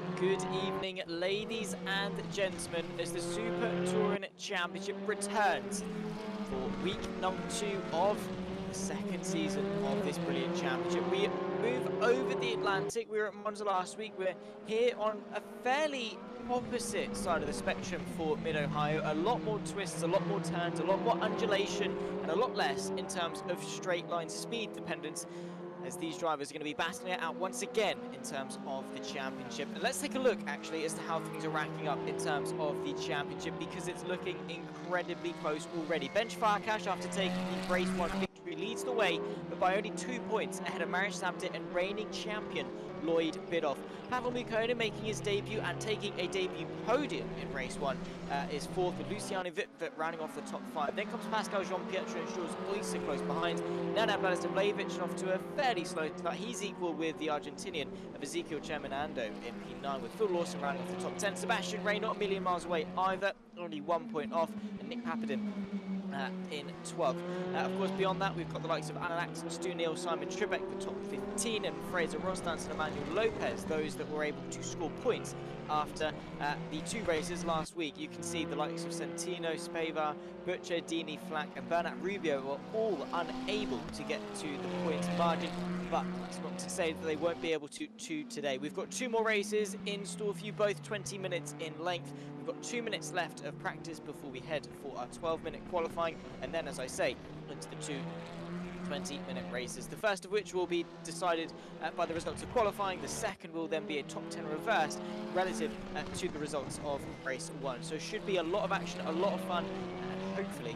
Well, good evening, ladies and gentlemen, as the Super Touring Championship returns for week number 2 of the second season of this brilliant championship. We move over the Atlantic. We were at Monza last week. We're here on a fairly opposite side of the spectrum for Mid-Ohio. A lot more twists, a lot more turns, a lot more undulation, and a lot less in terms of straight line speed dependence, as these drivers are going to be battling it out once again in terms of the championship. And let's take a look actually as to how things are racking up in terms of the championship, because it's looking incredibly close already. Bence after taking the race 1 victory leads the way, but by only 2 points ahead of Marius Samter and reigning champion Lloyd Bidoff. Pavel Mukona making his debut and taking a debut podium in race 1 is fourth, with Luciano rounding off the top 5. Then comes Pascal Jean-Pietro and Jules Oyster close behind. Nenad Balastavljevic off to a fairly slow start. He's equal with the Argentinian of Ezekiel Cheminando in P9, with Phil Lawson rounding off the top 10. Sebastian Ray not a million miles away either, only 1 point off, and Nick Papadin in 12th. Of course, beyond that, we've got the likes of Alan Axton, Stu Neal, Simon Trebek, the top 15, and Fraser Rostance and Emmanuel Lopez, those that were able to score points after the 2 races last week. You can see the likes of Santino, Speva, Butcher, Dini, Flack, and Bernat Rubio were all unable to get to the points margin, but that's not to say that they won't be able to today. We've got 2 more races in store for you, both 20 minutes in length. We've got 2 minutes left of practice before we head for our 12-minute qualifying, and then, as I say, into the 2 20-minute races, the first of which will be decided by the results of qualifying. The second will then be a top 10 reverse relative to the results of race 1. So should be a lot of action, a lot of fun, and hopefully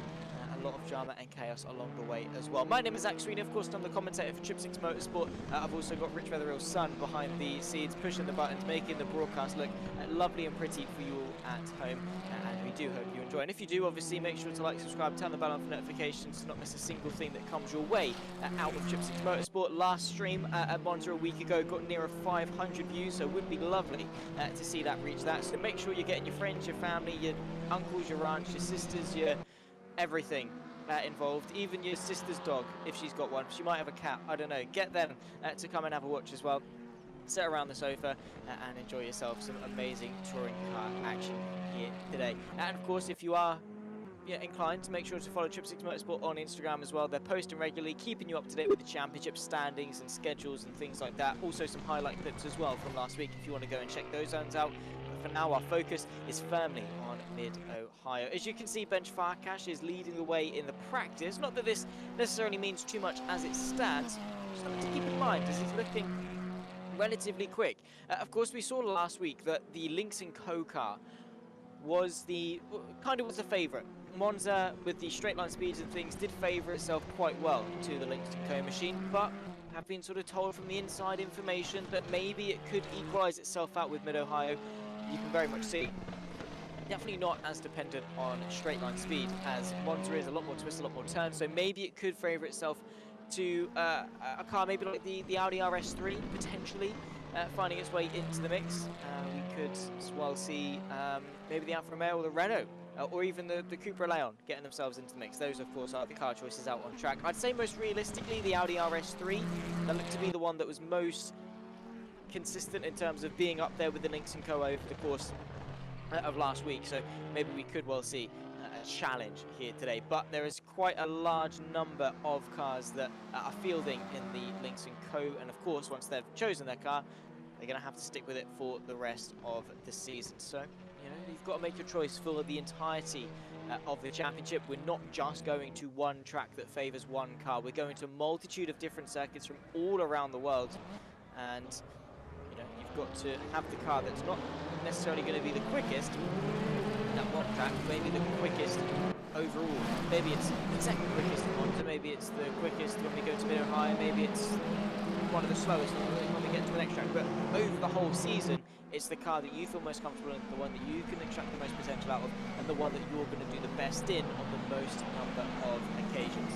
a lot of drama and chaos along the way as well. My name is Zach Sweeney, of course. I'm the commentator for Trippsix Motorsport. I've also got Rich Weatherill's son behind the scenes, pushing the buttons, making the broadcast look lovely and pretty for you all at home, and we do hope you enjoy. And if you do, obviously make sure to like, subscribe, turn the bell on for notifications to not miss a single thing that comes your way out of Trippsix Motorsport. Last stream at Monza a week ago got near 500 views, so it would be lovely to see that reach that. So make sure you're getting your friends, your family, your uncles, your aunts, your sisters, your everything involved, even your sister's dog, if she's got one. She might have a cat, I don't know. Get them to come and have a watch as well. Sit around the sofa and enjoy yourself some amazing touring car action here today. And of course, if you are inclined, to make sure to follow Trippsix Motorsport on Instagram as well. They're posting regularly, keeping you up to date with the championship standings and schedules and things like that. Also some highlight clips as well from last week if you want to go and check those zones out. For now, our focus is firmly on Mid-Ohio. As you can see, Bence is leading the way in the practice. Not that this necessarily means too much as it stands, something to keep in mind as he's looking relatively quick. Of course, we saw last week that the Lynx & Co car was the favourite. Monza, with the straight line speeds and things, did favour itself quite well to the Lynx & Co machine, but have been sort of told from the inside information that maybe it could equalise itself out with Mid-Ohio. You can very much see definitely not as dependent on straight line speed as Monza is. A lot more twists, a lot more turns, so maybe it could favour itself to a car maybe like the Audi RS3 potentially finding its way into the mix. We could as well see maybe the Alfa Romeo or the Renault or even the Cupra Leon getting themselves into the mix. Those of course are the car choices out on track. I'd say most realistically the Audi RS3, that looked to be the one that was most consistent in terms of being up there with the Lynx & Co over the course of last week, so maybe we could well see a challenge here today. But there is quite a large number of cars that are fielding in the Lynx & Co, and of course once they've chosen their car, they're going to have to stick with it for the rest of the season. So you've got to make your choice for the entirety of the championship. We're not just going to one track that favours one car. We're going to a multitude of different circuits from all around the world, and you've got to have the car that's not necessarily going to be the quickest in that one track, maybe the quickest overall. Maybe it's the second quickest in Monza, maybe it's the quickest when we go to Mid-Ohio, maybe it's one of the slowest when we get to the next track. But over the whole season, it's the car that you feel most comfortable in, the one that you can extract the most potential out of, and the one that you're going to do the best in on the most number of occasions.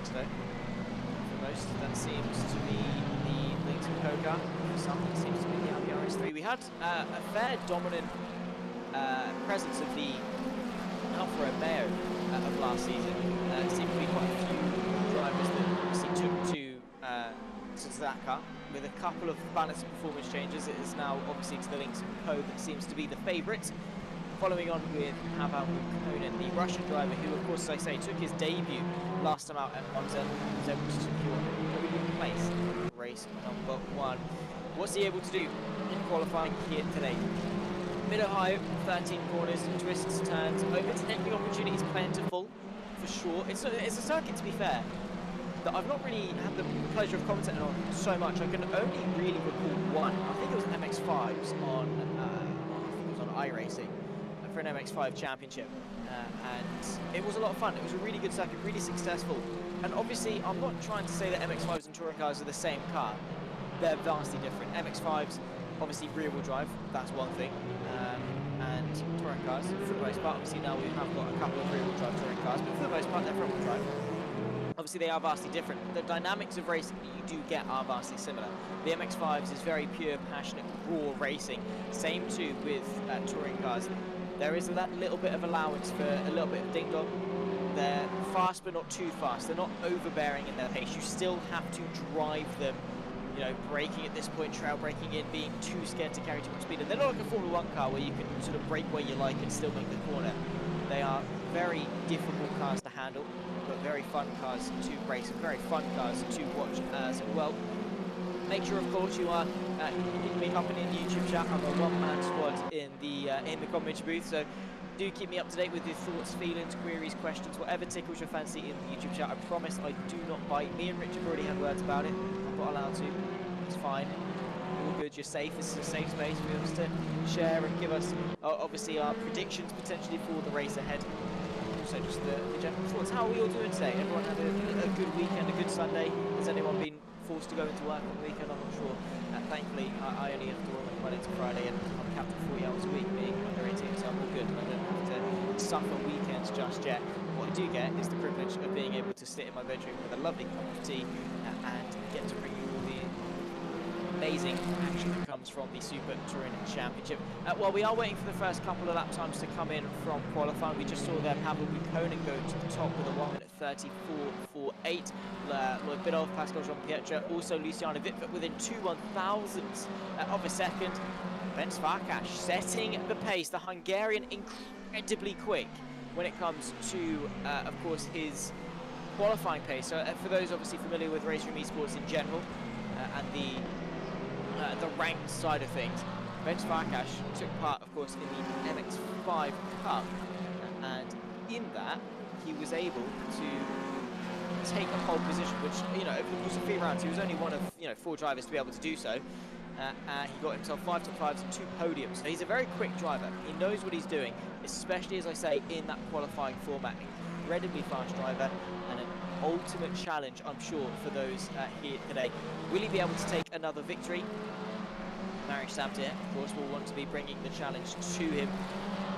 So, for most, that seems to be the Lynx & Co car. For some, it seems to be the Audi RS3. We had a fair dominant presence of the Alfa Romeo of last season. Seemed to be quite a few drivers that obviously took to to that car with a couple of balance and performance changes. It is now obviously to the Lynx & Co that seems to be the favourite. Following on with Pavel Konen, the Russian driver, who of course, as I say, took his debut last time out at Monza, was able to secure a podium place in race number 1. What's he able to do in qualifying here today? Mid-Ohio, 13 corners, twists, turns, overtaking opportunities plentiful, for sure. It's a circuit, to be fair, that I've not really had the pleasure of commentating on so much. I can only really recall one. I think it was MX-5s on, I think it was on iRacing for an MX-5 championship, and it was a lot of fun. It was a really good circuit, really successful. And obviously, I'm not trying to say that MX-5s and touring cars are the same car. They're vastly different. MX-5s, obviously rear-wheel drive, that's one thing, and touring cars, for the most part, obviously now we have got a couple of rear-wheel drive touring cars, but for the most part, they're front-wheel drive. Obviously, they are vastly different. The dynamics of racing that you do get are vastly similar. The MX-5s is very pure, passionate, raw racing. Same too with touring cars. There is that little bit of allowance for a little bit of ding-dong. They're fast, but not too fast. They're not overbearing in their pace. You still have to drive them, you know, braking at this point, trail braking in, being too scared to carry too much speed. And they're not like a Formula 1 car where you can sort of brake where you like and still make the corner. They are very difficult cars to handle, but very fun cars to race, and very fun cars to watch as well. Make sure, of course, you are keeping me up in the YouTube chat. I'm a one-man squad in the commentary booth, so do keep me up to date with your thoughts, feelings, queries, questions, whatever tickles your fancy in the YouTube chat. I promise I do not bite. Me and Rich have already had words about it. I'm not allowed to. It's fine. All good. You're safe. This is a safe space for us to share and give us, obviously, our predictions potentially for the race ahead. Also, just the general thoughts. How are we all doing today? Everyone had a good weekend, a good Sunday? Has anyone been forced to go into work on the weekend? I'm not sure. Thankfully, I only have to work Monday to Friday, and I'm capped at 40 hours a week, being under 18, so I'm all good. I don't have to suffer weekends just yet. What I do get is the privilege of being able to sit in my bedroom with a lovely cup of tea and get to bring you all the amazing action that comes from the Super Touring Championship. While we are waiting for the first couple of lap times to come in from qualifying, we just saw there Pavel Konen go to the top with a 1:34.48. Lloyd Biddulph, Pascal Jean-Pietre, also Luciano within 2/1000ths of a second. Bence setting the pace, the Hungarian incredibly quick when it comes to, of course, his qualifying pace. So for those obviously familiar with Race Room Esports in general and the ranked side of things, Bence took part, of course, in the MX-5 Cup, and in that he was able to take a pole position, which, you know, over the course of 3 rounds, he was only one of, you know, 4 drivers to be able to do so. He got himself 5 top 5s and 2 podiums. So he's a very quick driver. He knows what he's doing, especially, as I say, in that qualifying format. Incredibly fast driver and an ultimate challenge, I'm sure, for those here today. Will he be able to take another victory? Mariusz Sabtier, of course, will want to be bringing the challenge to him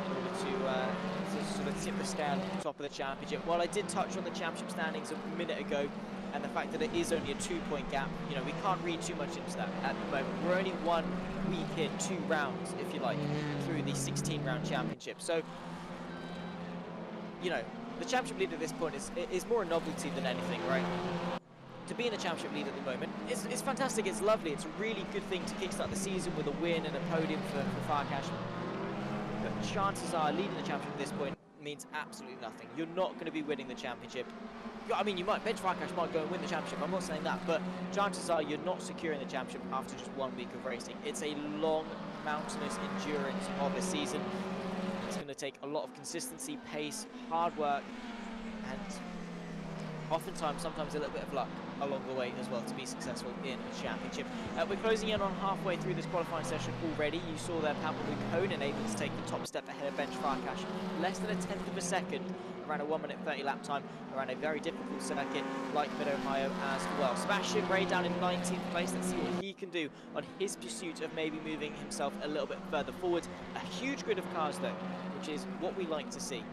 in order to sort of tip the scale at the top of the championship. While I did touch on the championship standings a minute ago, and the fact that it is only a 2-point gap, you know, we can't read too much into that at the moment. We're only 1 week in, 2 rounds, if you like, through the 16-round championship. So, you know, the championship lead at this point is more a novelty than anything, right? To be in the championship lead at the moment, it's fantastic, it's lovely, it's a really good thing to kickstart the season with a win and a podium for Farkas. But chances are leading the championship at this point means absolutely nothing. You're not going to be winning the championship. I mean, you might, Bence might go and win the championship, I'm not saying that, but chances are you're not securing the championship after just 1 week of racing. It's a long, mountainous endurance of a season. It's going to take a lot of consistency, pace, hard work, and oftentimes, sometimes a little bit of luck along the way as well to be successful in a championship. We're closing in on halfway through this qualifying session already. You saw there Pavel Konen able to take the top step ahead of Bence Farkas. Less than a 1/10 of a second, around a 1:30 lap time, around a very difficult circuit like Mid-Ohio as well. Sebastian Ray down in 19th place. Let's see what he can do on his pursuit of maybe moving himself a little bit further forward. A huge grid of cars though, which is what we like to see.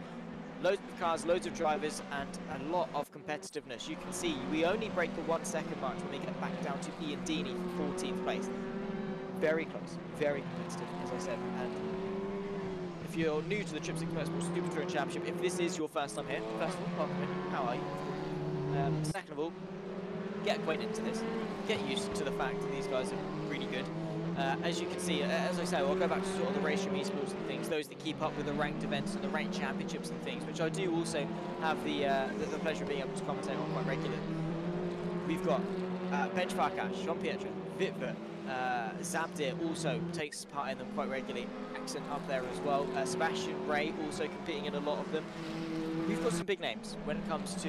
Loads of cars, loads of drivers, and a lot of competitiveness. You can see we only break the 1 second mark when we get back down to Ian Deeney for 14th place. Very close, very competitive, as I said. And if you're new to the Trippsix Motorsport Super Touring Championship, if this is your first time here, first of all, welcome in. How are you? Second of all, get acquainted to this, get used to the fact that these guys are really good. As you can see, as I say, I'll go back to sort of the race room esports and things, those that keep up with the ranked events and the ranked championships and things, which I do also have the pleasure of being able to commentate on quite regularly. We've got Bence, Jean-Pietre, Vitve, Zabdir also takes part in them quite regularly. Accent up there as well. Sebastian Ray also competing in a lot of them. We've got some big names when it comes to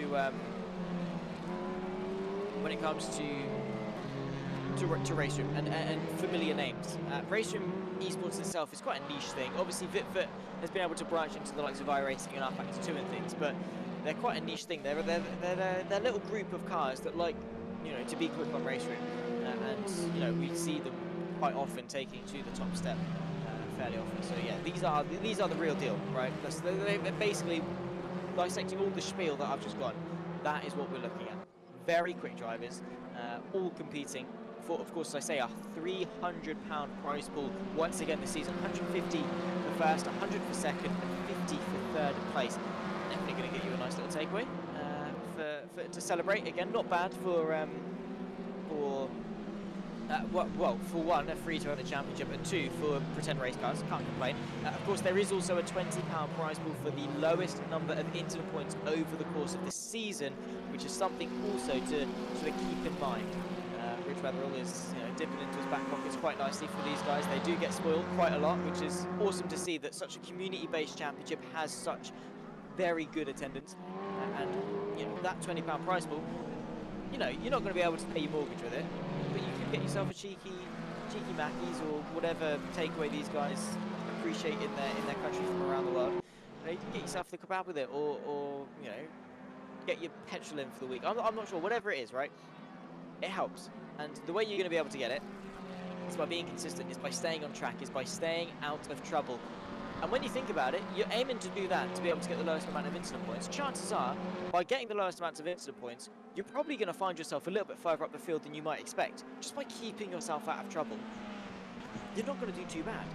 race room and familiar names. Race room esports itself is quite a niche thing. Obviously, Vitve has been able to branch into the likes of iRacing and rFactor 2 and things, but they're quite a niche thing. They're a little group of cars that like, you know, to be quick on race room, and you know, we see them quite often taking to the top step fairly often. So yeah, these are the real deal, right? They're basically dissecting all the spiel that I've just got. That is what we're looking at. Very quick drivers, all competing for, of course, as I say, a £300 prize pool once again this season. 150 for first, 100 for second, and 50 for third place. Definitely going to get you a nice little takeaway to celebrate. Again, not bad for one, a free to run the championship, and two, for pretend race cars. Can't complain. Of course, there is also a £20 prize pool for the lowest number of incident points over the course of the season, which is something also to sort of keep in mind. Rich Weatherall is, you know, dipping into his back pockets quite nicely for these guys. They do get spoiled quite a lot, which is awesome to see that such a community-based championship has such very good attendance. And you know, that £20 prize pool, you know, you're not going to be able to pay your mortgage with it, but you can get yourself a cheeky Mackies or whatever takeaway these guys appreciate in their country from around the world. You know, you can get yourself the kebab with it, or you know, get your petrol in for the week. I'm not sure, whatever it is, right? It helps, and the way you're going to be able to get it is by being consistent, is by staying on track, is by staying out of trouble. And when you think about it, you're aiming to do that to be able to get the lowest amount of incident points. Chances are, by getting the lowest amounts of incident points, you're probably going to find yourself a little bit further up the field than you might expect. Just by keeping yourself out of trouble, you're not going to do too bad.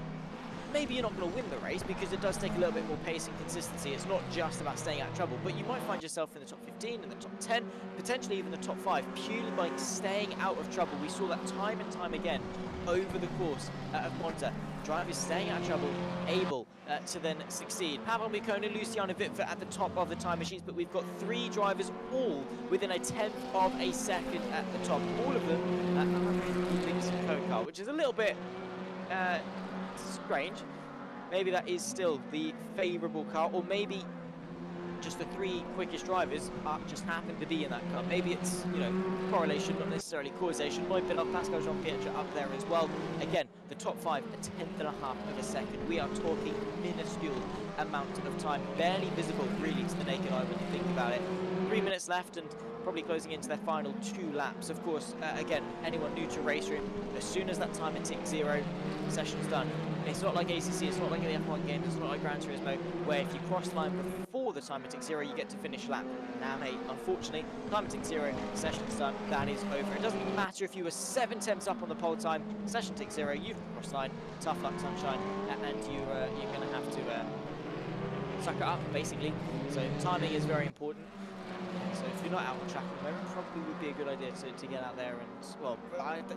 Maybe you're not going to win the race, because it does take a little bit more pace and consistency. It's not just about staying out of trouble, but you might find yourself in the top 15, in the top 10, potentially even the top 5, purely by staying out of trouble. We saw that time and time again over the course of Monza. Drivers staying out of trouble, able to then succeed. Pavel Mikkonen, Luciano Vitve at the top of the time machines, but we've got 3 drivers all within a tenth of a second at the top. All of them at the Trippsix code car, which is a little bit strange. Maybe that is still the favourable car, or maybe just the 3 quickest drivers just happen to be in that car. Maybe it's, you know, correlation, not necessarily causation. Lloyd Biddulph, Pascal Jean-Pietre up there as well. Again, the top 5, a tenth and a half of a second. We are talking minuscule amount of time, barely visible really to the naked eye when you think about it. 3 minutes left, and probably closing into their final 2 laps. Of course, again, anyone new to race room, as soon as that timer ticks 0, session's done. It's not like ACC, it's not like the F1 games, it's not like Gran Turismo, where if you cross the line before the timer ticks 0, you get to finish lap. Nah, mate, unfortunately, timer ticks 0, session's done, that is over. It doesn't matter if you were 7 tenths up on the pole time, session ticks 0, you've crossed the line, tough luck, sunshine, and you're going to have to suck it up, basically. So timing is very important. So if you're not out on track at the moment, probably would be a good idea to get out there and, well,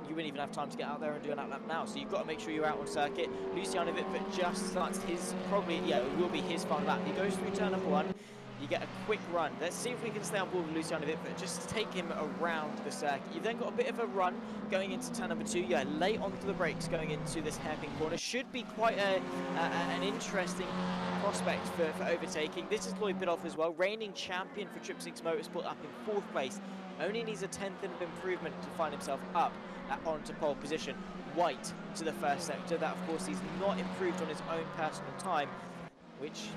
you wouldn't even have time to get out there and do an outlap now. So you've got to make sure you're out on circuit. Luciano Vitve just starts his, it will be his final lap. He goes through turn number 1. You get a quick run. Let's see if we can stay on board with Luciano Vitve. Just take him around the circuit. You've then got a bit of a run going into turn number 2. Yeah, late onto the brakes going into this hairpin corner. Should be quite an interesting prospect for overtaking. This is Lloyd Biddulph as well, reigning champion for Trippsix Motorsport, up in 4th place. Only needs a 10th of improvement to find himself up onto pole position. White to the first sector. That, of course, he's not improved on his own personal time, which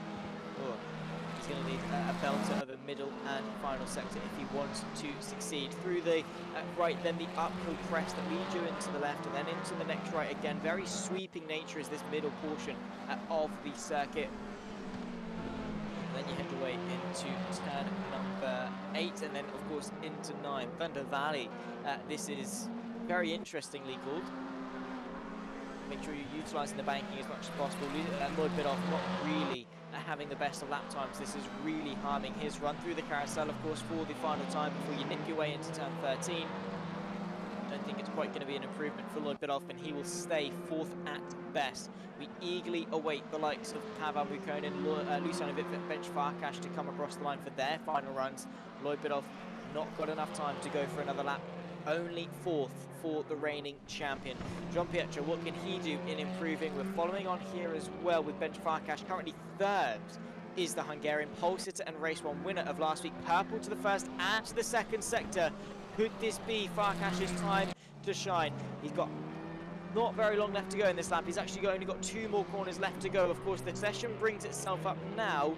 he's going to need a belter of a middle and final sector if he wants to succeed. Through the right, then the uphill crest that leads you into the left, and then into the next right again. Very sweeping nature is this middle portion of the circuit. Then you head your way into turn number 8, and then of course into 9. Thunder Valley. This is very interestingly called. Make sure you're utilising the banking as much as possible. Lloyd Biddulph not really having the best of lap times. This is really harming his run through the carousel, of course, for the final time before you nip your way into turn 13. I don't think it's quite going to be an improvement for Lloyd Biddulph, and he will stay fourth at best. We eagerly await the likes of Pavel Mukonin, Luciano and Bence Farkas to come across the line for their final runs. Lloyd Biddulph not got enough time to go for another lap. Only fourth for the reigning champion. John Pietro, what can he do in improving? We're following on here as well with Bence Farkas. Currently third is the Hungarian pole sitter and race one winner of last week. Purple to the first and to the second sector. Could this be Farkas's time to shine? He's got not very long left to go in this lap. He's actually only got 2 more corners left to go. Of course, the session brings itself up now,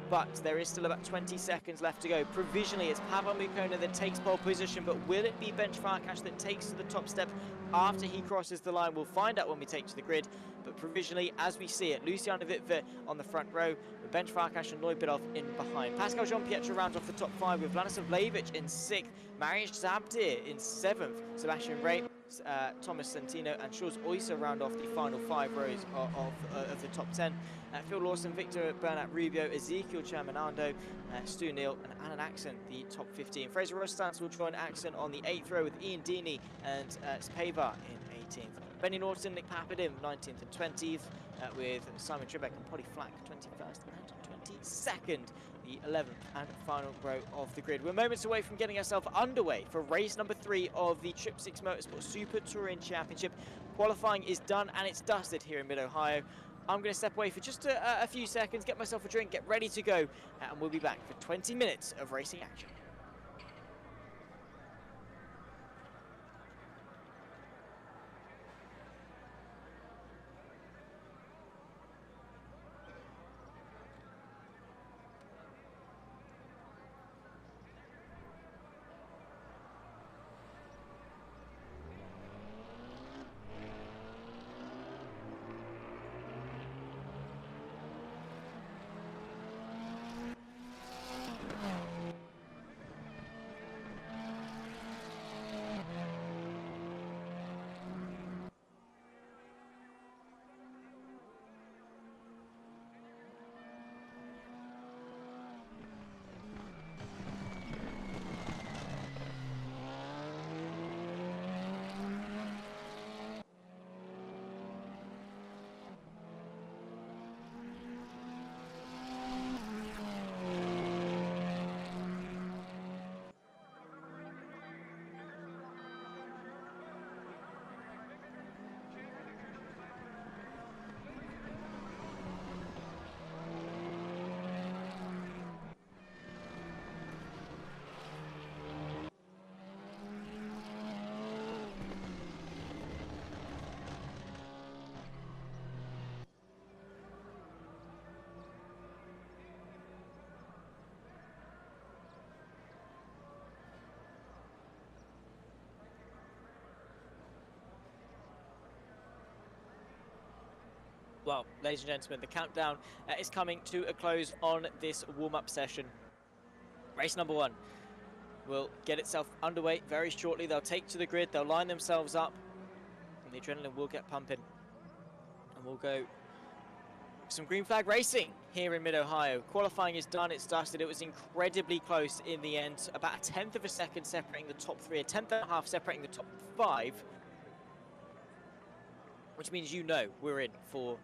but there is still about 20 seconds left to go. Provisionally, it's Pavel Mukonin that takes pole position, but will it be Bence Farkas that takes to the top step after he crosses the line? We'll find out when we take to the grid, but provisionally, as we see it, Luciano Wittwe on the front row, with Bence Farkas and Lloyd Biddulph in behind. Pascal Jean-Pietro rounds off the top 5 with Vladislav Levic in 6th, Mariusz Zabdir in 7th, Sebastian Ray, Thomas Santino and Schulz Oyser round off the final 5 rows of the top 10. Phil Lawson, Victor Bernat Rubio, Ezekiel Chaminando, Stu Neal and Alan Axon, the top 15. Fraser Rostance will join Axon on the 8th row with Ian Deeney and Spava in 18th. Benny Norton, Nick Papadin 19th and 20th, with Simon Trebek and Polly Flack 21st and 22nd. The 11th and final row of the grid. We're moments away from getting ourselves underway for race number 3 of the Trippsix Motorsport Super Touring Championship. Qualifying is done and it's dusted here in Mid-Ohio. I'm going to step away for just a few seconds, get myself a drink, get ready to go, and we'll be back for 20 minutes of racing action. Well, ladies and gentlemen, the countdown is coming to a close on this warm-up session. Race number 1 will get itself underway very shortly. They'll take to the grid, they'll line themselves up, and the adrenaline will get pumping. And we'll go some green flag racing here in Mid-Ohio. Qualifying is done, it's dusted. It was incredibly close in the end. About a 1/10 of a second separating the top 3, a 1/10 and a half separating the top 5. Which means you know we're in for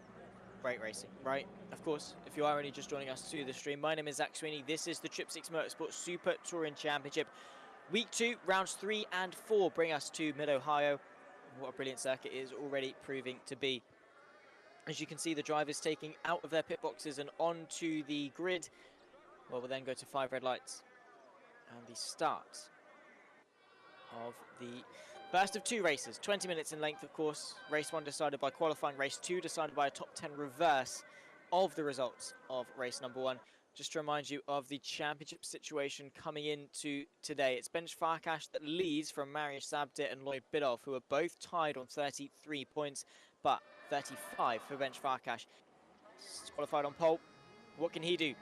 great racing, right? Of course, if you are only just joining us to the stream, my name is Zach Sweeney. This is the Trippsix Motorsport Super Touring Championship. Week 2, rounds 3 and 4 bring us to Mid-Ohio. What a brilliant circuit it is already proving to be. As you can see, the drivers taking out of their pit boxes and onto the grid. Well, we'll then go to 5 red lights. And the start of the first of 2 races, 20 minutes in length, of course. Race 1 decided by qualifying, race 2 decided by a top 10 reverse of the results of race number 1. Just to remind you of the championship situation coming into today. It's Bence Farkas that leads from Mariusz Zabdir and Lloyd Biddulph, who are both tied on 33 points, but 35 for Bence Farkas. Qualified on pole. What can he do?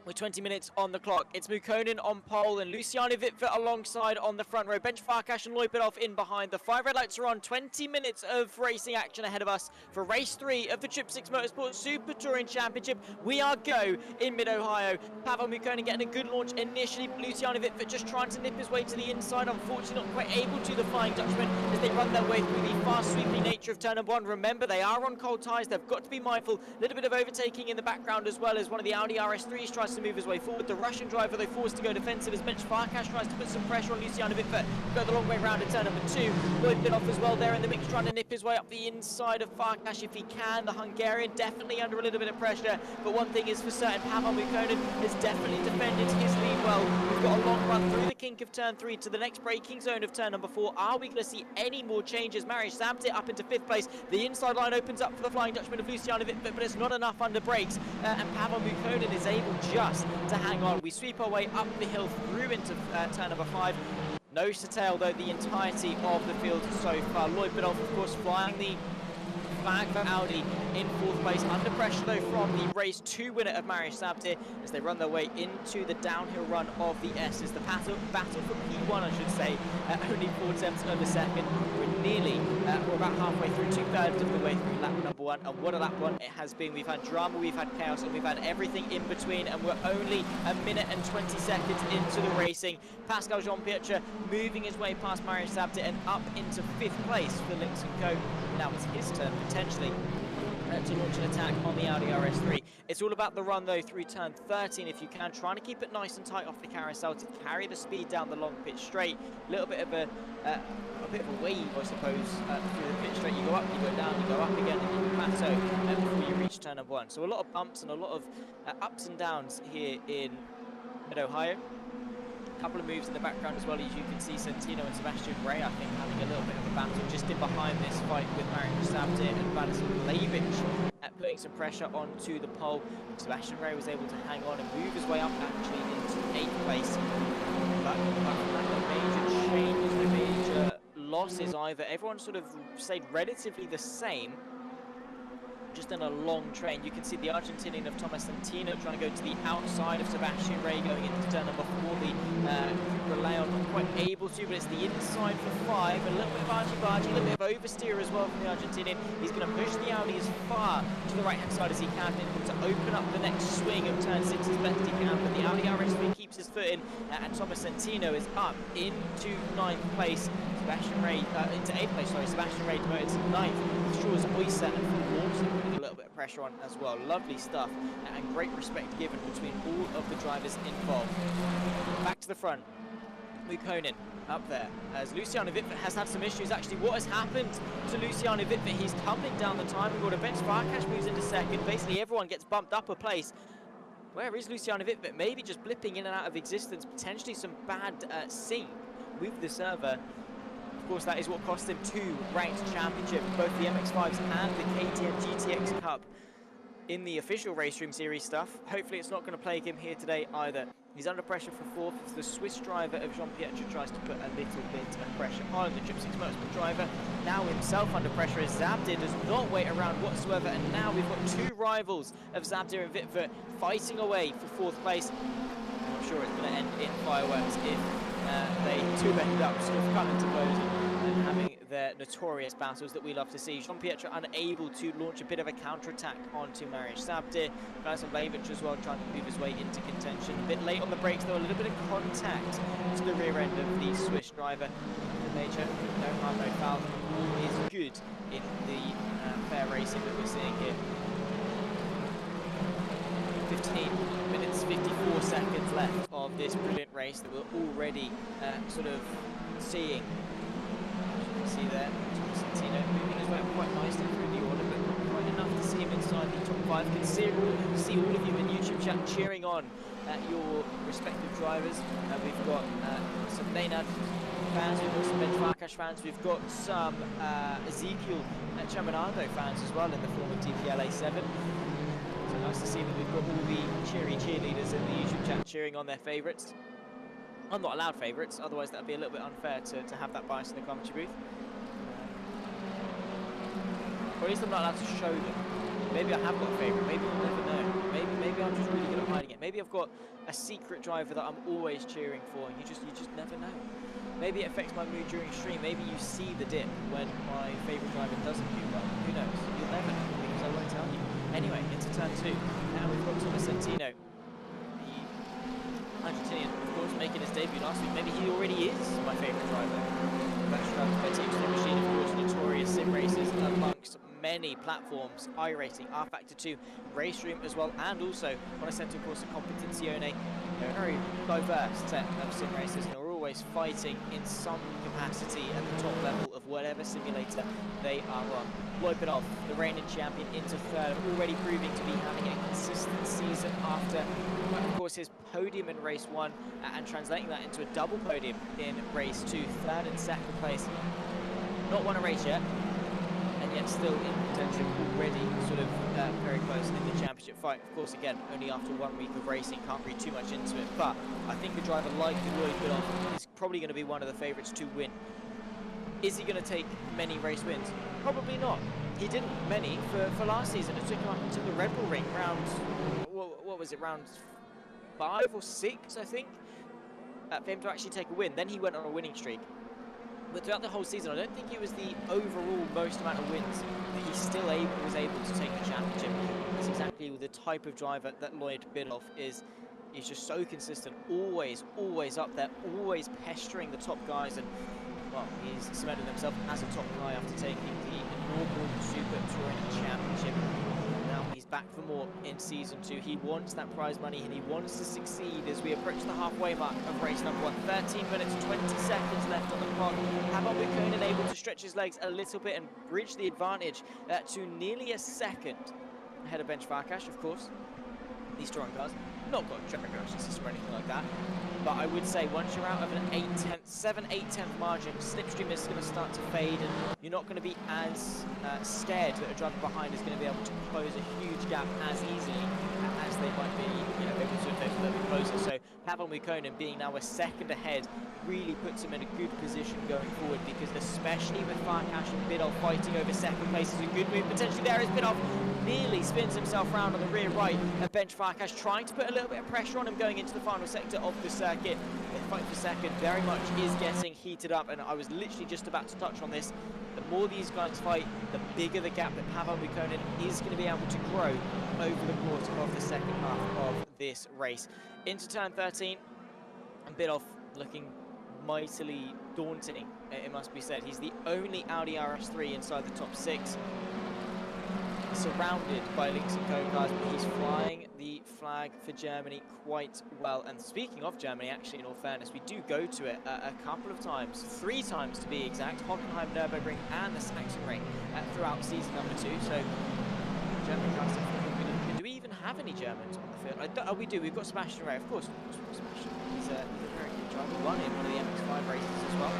with 20 minutes on the clock. It's Mukonen on pole and Luciano Wittfert alongside on the front row. Bence Farkas and Loipedov in behind. The 5 red lights are on. 20 minutes of racing action ahead of us for race 3 of the Trippsix Motorsport Super Touring Championship. We are go in mid-Ohio. Pavel Mukonen getting a good launch initially. Luciano Wittfert just trying to nip his way to the inside. Unfortunately not quite able to, the Flying Dutchman, as they run their way through the fast sweeping nature of turn number 1. Remember, they are on cold tyres. They've got to be mindful. A little bit of overtaking in the background as well, as one of the Audi RS3s tries to move his way forward. The Russian driver, though, forced to go defensive as Bence Farkas tries to put some pressure on Luciano Wittfert. Go the long way round in turn number 2. Loipedov as well there in the mix, trying to nip his way up the inside of Farkas if he can. The Hungarian definitely under a little bit of pressure, but one thing is for certain, Pavel Mukonen has definitely defended his lead well. We've got a long run through the kink of turn 3 to the next braking zone of turn number 4. Are we going to see any more changes? Mariusz Zabty up into 5th place. The inside line opens up for the Flying Dutchman of Luciano Wittfert, but it's not enough under brakes, and Pavel Mukonen is able just to hang on. We sweep our way up the hill through into turn number 5. Nose to tail, though, the entirety of the field so far. Loipedov, of course, flying the flag for Audi in 4th place. Under pressure, though, from the race 2 winner of Mariusz Zabty as they run their way into the downhill run of the S's. The battle for P1, I should say, only 4/10 of a second. We're about halfway through, 2/3 of the way through lap number 1, and what a lap 1 it has been. We've had drama, we've had chaos, and we've had everything in between, and we're only a minute and 20 seconds into the racing. Pascal Jean-Pierre moving his way past Mariusz Zabty and up into 5th place for Lynx & Co. Now it's his turn, potentially, to launch an attack on the Audi RS3. It's all about the run, though, through turn 13 if you can, trying to keep it nice and tight off the carousel to carry the speed down the long pit straight. A little bit of a wave, I suppose, through the pit straight. You go up, you go down, you go up again, and you plateau before you reach turn number 1. So a lot of bumps and a lot of ups and downs here in mid-Ohio. A couple of moves in the background as well, as you can see Santino and Sebastian Ray, I think, having a little bit of a battle just in behind this fight with Mariusz Zabty and Vladislav Levic putting some pressure onto the pole. Sebastian Ray was able to hang on and move his way up actually into 8th place. But no major changes, no major losses either. Everyone sort of stayed relatively the same, just in a long train. You can see the Argentinian of Thomas Santino trying to go to the outside of Sebastian Ray going into turn number 4. The Leon not quite able to, but it's the inside for 5. A little bit of argy-bargy, a little bit of oversteer as well from the Argentinian. He's going to push the Audi as far to the right-hand side as he can to open up the next swing of turn 6 as best he can. But the Audi RS3 keeps his foot in, and Thomas Santino is up into 9th place. Sebastian Ray into 8th place. Sorry, Sebastian Ray demoted to 9th. Shaw's Oyster and Full Watson putting a little bit of pressure on as well. Lovely stuff, and great respect given between all of the drivers involved. Back to the front. Mukonen up there, as Luciano Wittfert has had some issues. Actually, what has happened to Luciano Wittfert? He's tumbling down the timing order. Bence Farkas moves into 2nd. Basically, everyone gets bumped up a place. Where is Luciano Wittfert? Maybe just blipping in and out of existence. Potentially some bad sync with the server. Of course, that is what cost him 2 ranked championships, both the MX-5s and the KTM GTX Cup in the official Race Room Series stuff. Hopefully it's not going to plague him here today either. He's under pressure for 4th. It's the Swiss driver of Jean-Pierre tries to put a little bit of pressure on the Trippsix Motorsport driver. Now himself under pressure as Zabty does not wait around whatsoever, and now we've got 2 rivals of Zabty and Wittfert fighting away for 4th place. I'm sure it's going to end in fireworks if they do end up sort of coming to blows and having their notorious battles that we love to see. Jean-Pierre unable to launch a bit of a counter-attack onto Mariusz Zabty. Vladislav Levic as well trying to move his way into contention. A bit late on the brakes though, a little bit of contact to the rear end of the Swiss driver. The major, no harm, no foul. All is good in the fair racing that we're seeing here. 15 minutes, 54 seconds left of this brilliant race that we're already sort of seeing. See there, Santino moving his way quite nicely through the order, but not quite enough to see him inside the top 5. Can see all of you in YouTube chat cheering on your respective drivers. We've got some Maynard fans, we've got some Bence Farkas fans, we've got some Ezekiel Chaminado fans as well in the form of DPLA7. So nice to see that we've got all the cheery cheerleaders in the YouTube chat cheering on their favourites. I'm not allowed favourites, otherwise that would be a little bit unfair to have that bias in the commentary booth. Or at least I'm not allowed to show them. Maybe I have got a favourite, maybe we'll never know. Maybe I'm just really good at hiding it. Maybe I've got a secret driver that I'm always cheering for. You just never know. Maybe it affects my mood during stream. Maybe you see the dip when my favourite driver doesn't do well. Who knows? You'll never know because I won't tell you. Anyway, into turn 2. Now we've got Thomas Santino, the Argentinian, of course, making his debut last week. Maybe he already is my favourite driver. That's Bence Extreme Machine, of course, notorious sim races amongst many platforms, iRacing, R-Factor 2, Race Room as well, and also on a centre course of Competizione. They're a very diverse set of sim racers and are always fighting in some capacity at the top level of whatever simulator they are on. Lloyd off, the reigning champion, into third, already proving to be having a consistent season after, of course, his podium in race 1 and translating that into a double podium in race 2, third and second place. Not won a race yet, and yet still in contention already, sort of very close in the championship fight. Of course, again, only after 1 week of racing, can't read too much into it, but I think a driver like Lloyd Bidoff is probably going to be one of the favourites to win. Is he going to take many race wins? Probably not. He didn't many for last season. It took him up into the Red Bull Ring round, what was it, round 5 or 6, I think, for him to actually take a win. Then he went on a winning streak. But throughout the whole season, I don't think it was the overall most amount of wins, but he still was able to take the championship. That's exactly the type of driver that Lloyd Bidoff is. He's just so consistent, always up there, always pestering the top guys, and well, he's cemented himself as a top guy after taking the inaugural Super Touring Championship. Now he's back for more in Season 2. He wants that prize money and he wants to succeed as we approach the halfway mark of race number 1. 13 minutes, 20 seconds left on the clock. Pavel Buchanan able to stretch his legs a little bit and bridge the advantage to nearly a second ahead of Bence Farkas, of course. These touring cars, not got track reduction system or anything like that. But I would say once you're out of an 7-8 tenth margin, slipstream is going to start to fade, and you're not going to be as scared that a driver behind is going to be able to close a huge gap as easily as they might be, able to a little bit closer. So Pavel Buchanan being now a second ahead really puts him in a good position going forward, because especially with Farkas and Bidoff fighting over second place is a good move potentially there as Bidoff nearly spins himself round on the rear right of Bence Farkas, trying to put a little bit of pressure on him going into the final sector of the circuit. The fight for second very much is getting heated up, and I was literally just about to touch on this. The more these guys fight, the bigger the gap that Pavel Buchanan is going to be able to grow over the course of the second half of this race. Into turn 13, and Bidoff looking mightily daunting, it must be said. He's the only Audi RS3 inside the top 6. Surrounded by Lynx & Co cars, but he's flying the flag for Germany quite well. And speaking of Germany, actually, in all fairness, we do go to it a couple of times, 3 times to be exact, Hockenheim, Nürburgring and the Sachsenring throughout season number 2. So German cars, do we even have any Germans on the field? We do, we've got Sebastian Ray, of course we've got Sebastian. He's a very good driver, won in one of the MX-5 races as well.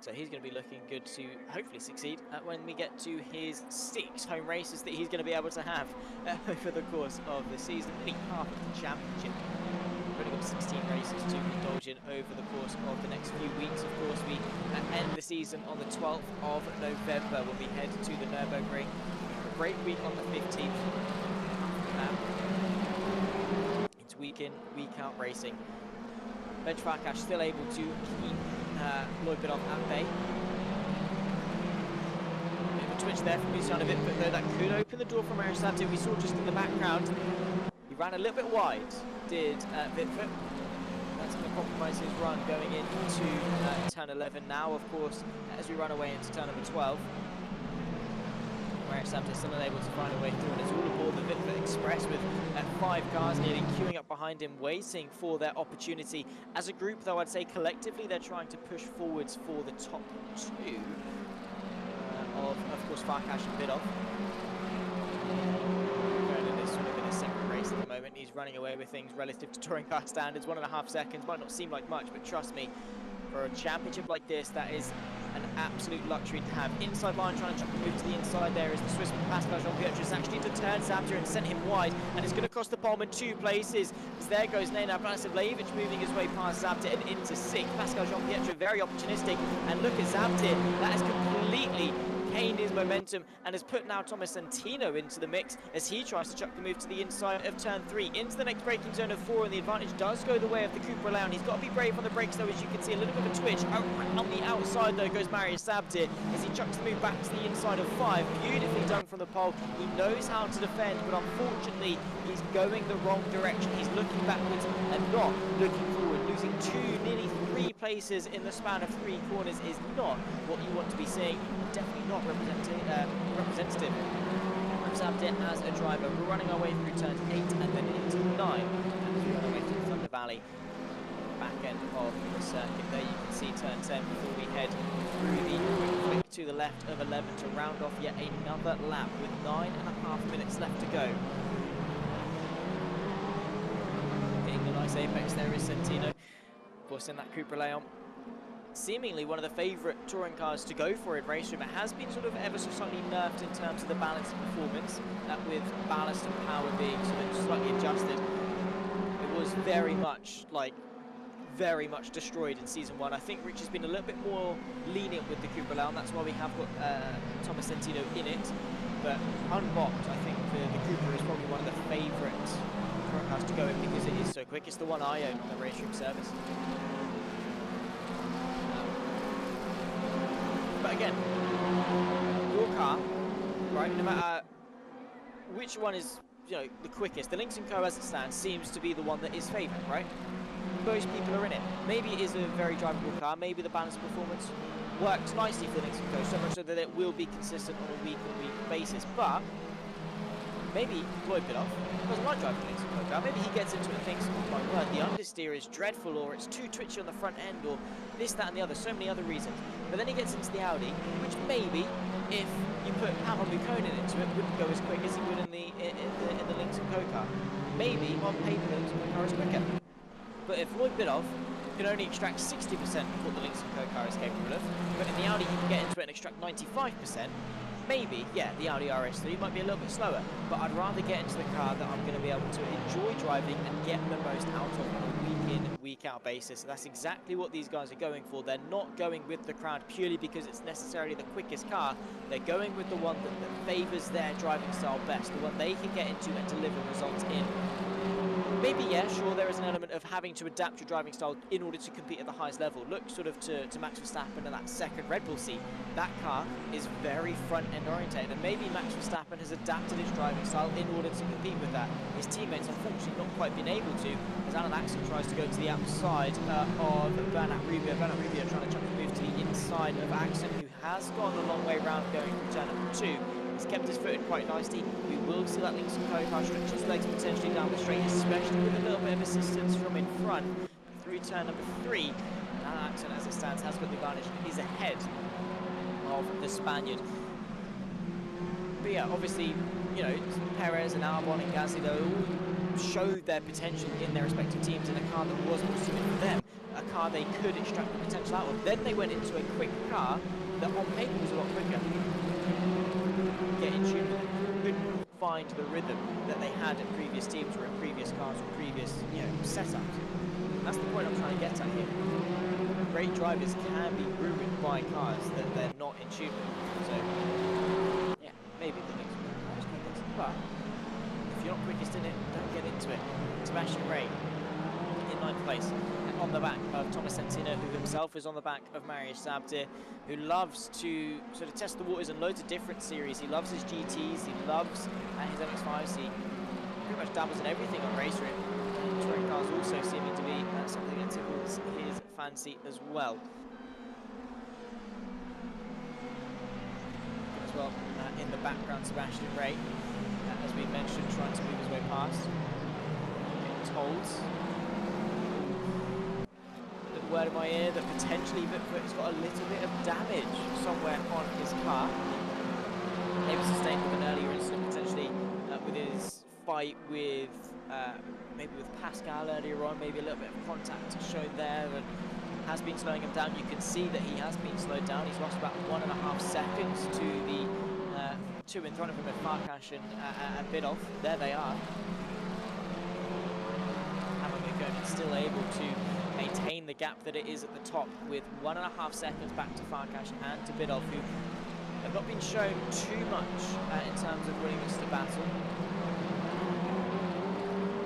So he's going to be looking good to hopefully succeed when we get to his 6 home races that he's going to be able to have over the course of the season, nearly half of the championship. We've only got 16 races to indulge in over the course of the next few weeks. Of course, we end the season on the 12th of November when we head to the Nürburgring. A great week on the 15th. It's week in, week out racing. Bence Farkas still able to keep Lloyd Bidoff at bay. Bit of a twitch there from Luciano, but though that could open the door from Aristotle. We saw just in the background, he ran a little bit wide, did Vitford. That's going to compromise his run going into turn 11 now, of course, as we run away into turn number 12. Aristotle still unable to find a way through, and it's all aboard the Vitford Express with 5 cars nearly queuing up behind him, waiting for their opportunity. As a group, though, I'd say collectively they're trying to push forwards for the top 2 of course, Farkas and Bidoff. Vernon is sort of in a separate race at the moment. He's running away with things relative to touring car standards. 1.5 seconds might not seem like much, but trust me, for a championship like this, that is an absolute luxury to have. Inside line, trying to move to the inside there is the Swissman Pascal Jean-Pierre, actually to turn Zabter and sent him wide, and it's going to cost the Bowman 2 places, as there goes Nenad Blasevljevic moving his way past Zabter and into 6th. Pascal Jean-Pierre very opportunistic, and look at Zabter, that is completely maintained his momentum and has put now Thomas Santino into the mix as he tries to chuck the move to the inside of turn 3 into the next braking zone of 4, and the advantage does go the way of the Cooper Leon. He's got to be brave on the brakes though, as you can see a little bit of a twitch. On the outside though goes Marius Sabdir as he chucks the move back to the inside of 5. Beautifully done from the pole. He knows how to defend, but unfortunately he's going the wrong direction. He's looking backwards and not looking forward. Losing 2, nearly 3 places in the span of 3 corners is not what you want to be seeing. Definitely not representative of Sabdir as a driver. We're running our way through turns 8 and then into 9 as we run our way through Thunder Valley. Back end of the circuit there, you can see turn 10 before we head through the quick flick to the left of 11 to round off yet another lap with 9.5 minutes left to go. Getting a nice apex there is Santino, of course in that Cooper Leon. Seemingly one of the favourite touring cars to go for in race room. It has been sort of ever so slightly nerfed in terms of the balance and performance, with ballast and power being sort of slightly adjusted. It was very much destroyed in season 1. I think Rich has been a little bit more lenient with the Cooper Leon. That's why we have got Thomas Santino in it. But unlocked, I think the Cooper is probably one of the favourite touring cars to go in because it is so quick. It's the one I own on the race room service. But again, your car, right, no matter which one is, you know, the quickest, the Lynx & Co as it stands seems to be the one that is favoured, right? Most people are in it. Maybe it is a very drivable car, maybe the balance performance works nicely for the Lynx & Co, so much so that it will be consistent on a week-on-week basis, but maybe Lloyd Bidoff doesn't like driving the Lynx & Co car. Maybe he gets into it and thinks, oh my word, the understeer is dreadful, or it's too twitchy on the front end, or this, that and the other, so many other reasons. But then he gets into the Audi, which maybe, if you put Pavel Buchanan into it, wouldn't go as quick as he would in the Lynx & Co car. Maybe on paper the Lynx & Co car is quicker. But if Lloyd Bidoff can only extract 60% of what the Lynx & Co car is capable of, but in the Audi he can get into it and extract 95%, maybe, yeah, the Audi RS3 might be a little bit slower, but I'd rather get into the car that I'm going to be able to enjoy driving and get the most out of on a week-in, week-out basis. And that's exactly what these guys are going for. They're not going with the crowd purely because it's necessarily the quickest car. They're going with the one that favours their driving style best, the one they can get into and deliver results in. Maybe, yeah, sure, there is an element of having to adapt your driving style in order to compete at the highest level. Look sort of to Max Verstappen and that second Red Bull seat. That car is very front-end orientated, and maybe Max Verstappen has adapted his driving style in order to compete with that. His teammates, unfortunately, not quite been able to, as Alan Axel tries to go to the outside of Bernat Rubio. Bernat Rubio trying to chuck the move to the inside of Axel, who has gone a long way round going from turn number 2. He's kept his foot in quite nicely. We will see that Lynx & Co car stretch his legs potentially down the straight, especially with a little bit of assistance from in front through turn number 3. Now Axel, as it stands, has got the advantage. He's ahead of the Spaniard. But yeah, obviously, you know, Perez and Albon and Gasly, they all showed their potential in their respective teams in a car that was more suited for them, a car they could extract the potential out of. Then they went into a quick car that on paper was a lot quicker. Get in tune with it, couldn't find the rhythm that they had in previous teams or in previous cars or previous, you know, setups. That's the point I'm trying to get at here. Great drivers can be ruined by cars that they're not in tune with. So, yeah, maybe the Lynx car is quickest, but if you're not quickest in it, don't get into it. Sebastian Ray in 9th place, on the back of Thomas Santino, who himself is on the back of Marius Sabdir, who loves to sort of test the waters in loads of different series. He loves his GTs, he loves his MX-5s, he pretty much dabbles in everything on race room. Touring cars also seeming to be something that tickles his fancy as well. As well, in the background, Sebastian Ray, as we mentioned, trying to move his way past. Getting told. Word in my ear that potentially Vitford's got a little bit of damage somewhere on his car. Maybe sustained with an earlier incident, potentially with his fight with maybe with Pascal earlier on. Maybe a little bit of contact shown there and has been slowing him down. You can see that he has been slowed down. He's lost about 1.5 seconds to the 2 in front of him at Farkas and Bidoff. There they are. Hamilton still able to maintain the gap that it is at the top with 1.5 seconds back to Farkas and to Bidoff, who have not been shown too much in terms of winning this battle.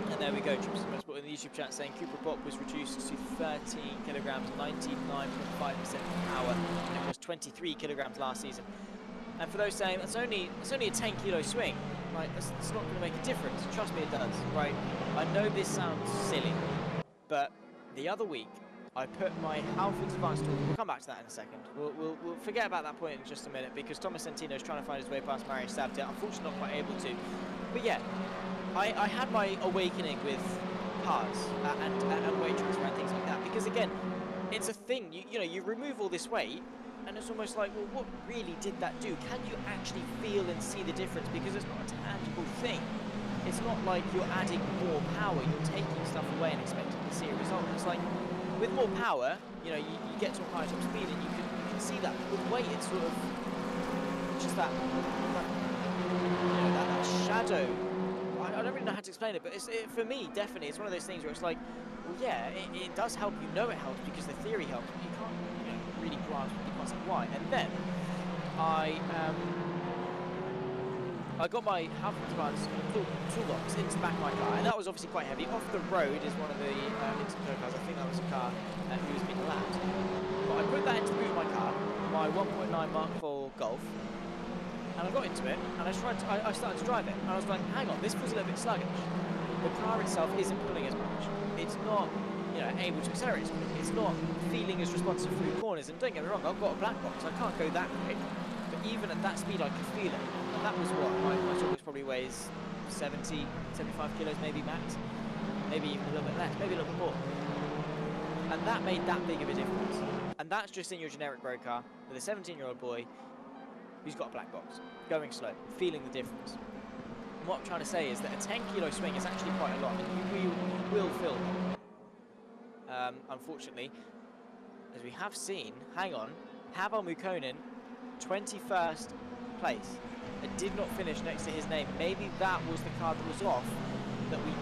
And there we go, Trippsix Motorsport in the YouTube chat saying Cooper Bob was reduced to 13 kilograms, 99.5% power, and it was 23 kilograms last season. And for those saying that's only a 10 kilo swing, right? It's not going to make a difference. Trust me, it does, right? I know this sounds silly, but the other week I put my Halfords Advanced tool. We'll come back to that in a second. We'll forget about that point in just a minute because Thomas Santino is trying to find his way past Mario Sabtia. Unfortunately, not quite able to. But yeah, I had my awakening with cars and weight transfer and things like that because again, it's a thing. You know, you remove all this weight. And it's almost like, well, what really did that do? Can you actually feel and see the difference? Because it's not a tangible thing. It's not like you're adding more power, you're taking stuff away and expecting to see a result. It's like, with more power, you know, you get to a higher top speed and you can see that. With weight, it's sort of just that shadow. I don't really know how to explain it, but for me, definitely, it's one of those things where it's like, well, yeah, it does help. You know it helps because the theory helps, but you can't really grasp the concept why. And then I got my Halfords Advanced toolbox into the back of my car, and that was obviously quite heavy. Off the road is one of the Interco cars. I think that was a car who was being lapped. But I put that into the boot of my car, my 1.9 Mark IV Golf, and I got into it, and I started to drive it, and I was like, hang on, this feels a little bit sluggish. The car itself isn't pulling as much. It's not, you know, able to accelerate. It's not feeling as responsive through corners. And don't get me wrong, I've got a black box. I can't go that quick. But even at that speed, I can feel it. And that was what my toolbox probably weighs 70, 75 kilos, maybe max. Maybe even a little bit less, maybe a little bit more. And that made that big of a difference. And that's just in your generic road car with a 17-year-old boy who's got a black box, going slow, feeling the difference. And what I'm trying to say is that a 10 kilo swing is actually quite a lot, and you will feel that. Unfortunately, as we have seen, hang on, Pavel Mukkonen, 21st place. It did not finish next to his name. Maybe that was the card that was off, that we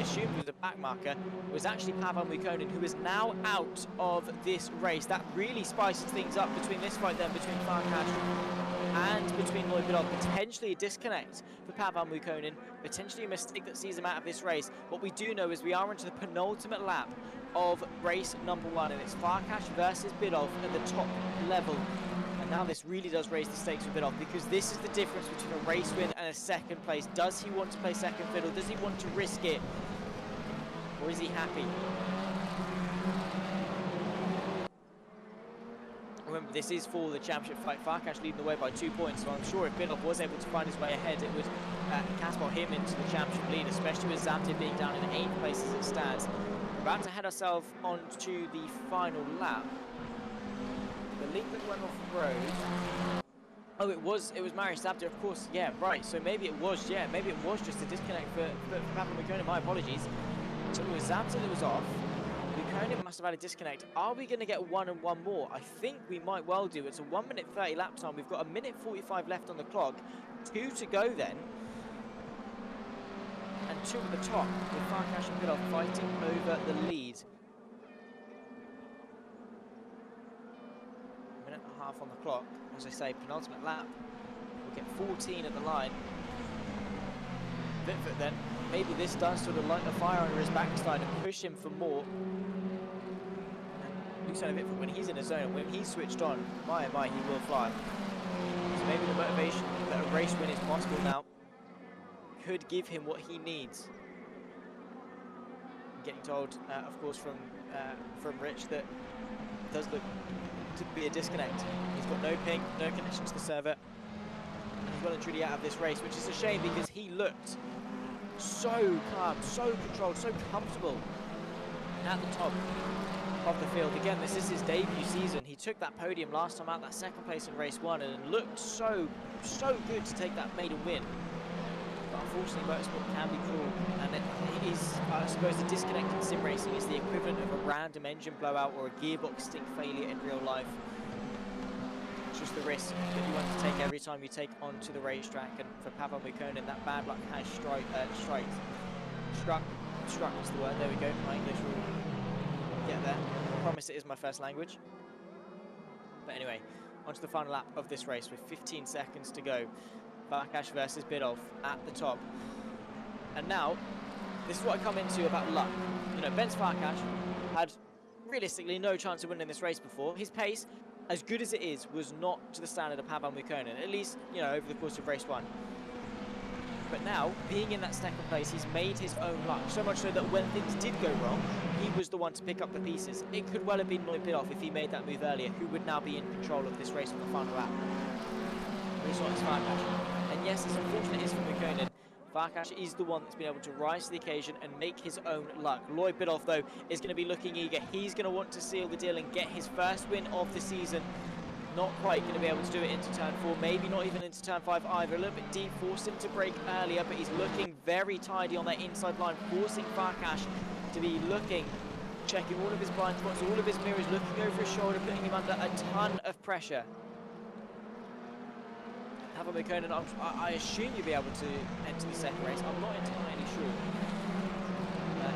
assumed was a back marker. It was actually Pavel Mukkonen, who is now out of this race. That really spices things up between this fight then, between Farkas and between Lloyd Biddulph. Potentially a disconnect for Pavel Mukkonen, potentially a mistake that sees him out of this race. What we do know is we are into the penultimate lap of race number 1, and it's Farkas versus Biddulph at the top level. And now this really does raise the stakes for Biddulph, because this is the difference between a race win and a second place. Does he want to play second fiddle? Does he want to risk it? Or is he happy? Remember, this is for the championship fight. Farkas leading the way by 2 points, so I'm sure if Biddulph was able to find his way ahead, it would catapult him into the championship lead, especially with Zabdir being down in 8th place as it stands. We're about to head ourselves on to the final lap. The link that went off the road. Oh, it was Mario Zabdir, of course. Yeah, right. So maybe it was just a disconnect for Pavel Mukkonen. My apologies. So it was Zabdir that was off. Mukkonen must have had a disconnect. Are we going to get one and one more? I think we might well do. It's a 1 minute 30 lap time. We've got a minute 45 left on the clock. 2 to go then. And 2 at the top with Farkas and Biddulph fighting over the lead. Minute and a half on the clock. As I say, penultimate lap. We'll get 14 at the line. Vitford then. Maybe this does sort of light the fire under his backside and push him for more. And Luciano Vitford, when he's in his zone, when he's switched on, my, he will fly. So maybe the motivation that a race win is possible now could give him what he needs. I'm getting told, of course, from Rich that it does look to be a disconnect. He's got no ping, no connection to the server. And he's well and truly out of this race, which is a shame because he looked so calm, so controlled, so comfortable at the top of the field. Again, this is his debut season. He took that podium last time out, that 2nd place in race 1, and looked so good to take that maiden win. But unfortunately, motorsport can be cruel, and it is, I suppose, the disconnect in sim racing is the equivalent of a random engine blowout or a gearbox stick failure in real life. It's just the risk that you want to take every time you take onto the racetrack, and for Pavel Mukkonen, that bad luck has struck is the word. There we go. My English will get there. I promise it is my first language. But anyway, onto the final lap of this race with 15 seconds to go. Farkas versus Biddulph at the top. And now, this is what I come into about luck. You know, Bence Farkas had realistically no chance of winning this race before. His pace, as good as it is, was not to the standard of Pavel Mukkonen, at least, you know, over the course of race 1. But now, being in that second place, he's made his own luck, so much so that when things did go wrong, he was the one to pick up the pieces. It could well have been Lloyd Biddulph if he made that move earlier, who would now be in control of this race on the final lap. Race on is Farkas. And yes, as unfortunate as for Mukkonen, Farkas is the one that's been able to rise to the occasion and make his own luck. Lloyd Biddulph, though, is going to be looking eager. He's going to want to seal the deal and get his first win of the season. Not quite going to be able to do it into turn 4, maybe not even into turn 5 either. A little bit deep, forced him to brake earlier, but he's looking very tidy on that inside line, forcing Farkas to be looking, checking all of his blind spots, all of his mirrors, looking over his shoulder, putting him under a ton of pressure. Pavel Mukkonen, I assume you'll be able to enter the second race. I'm not entirely sure.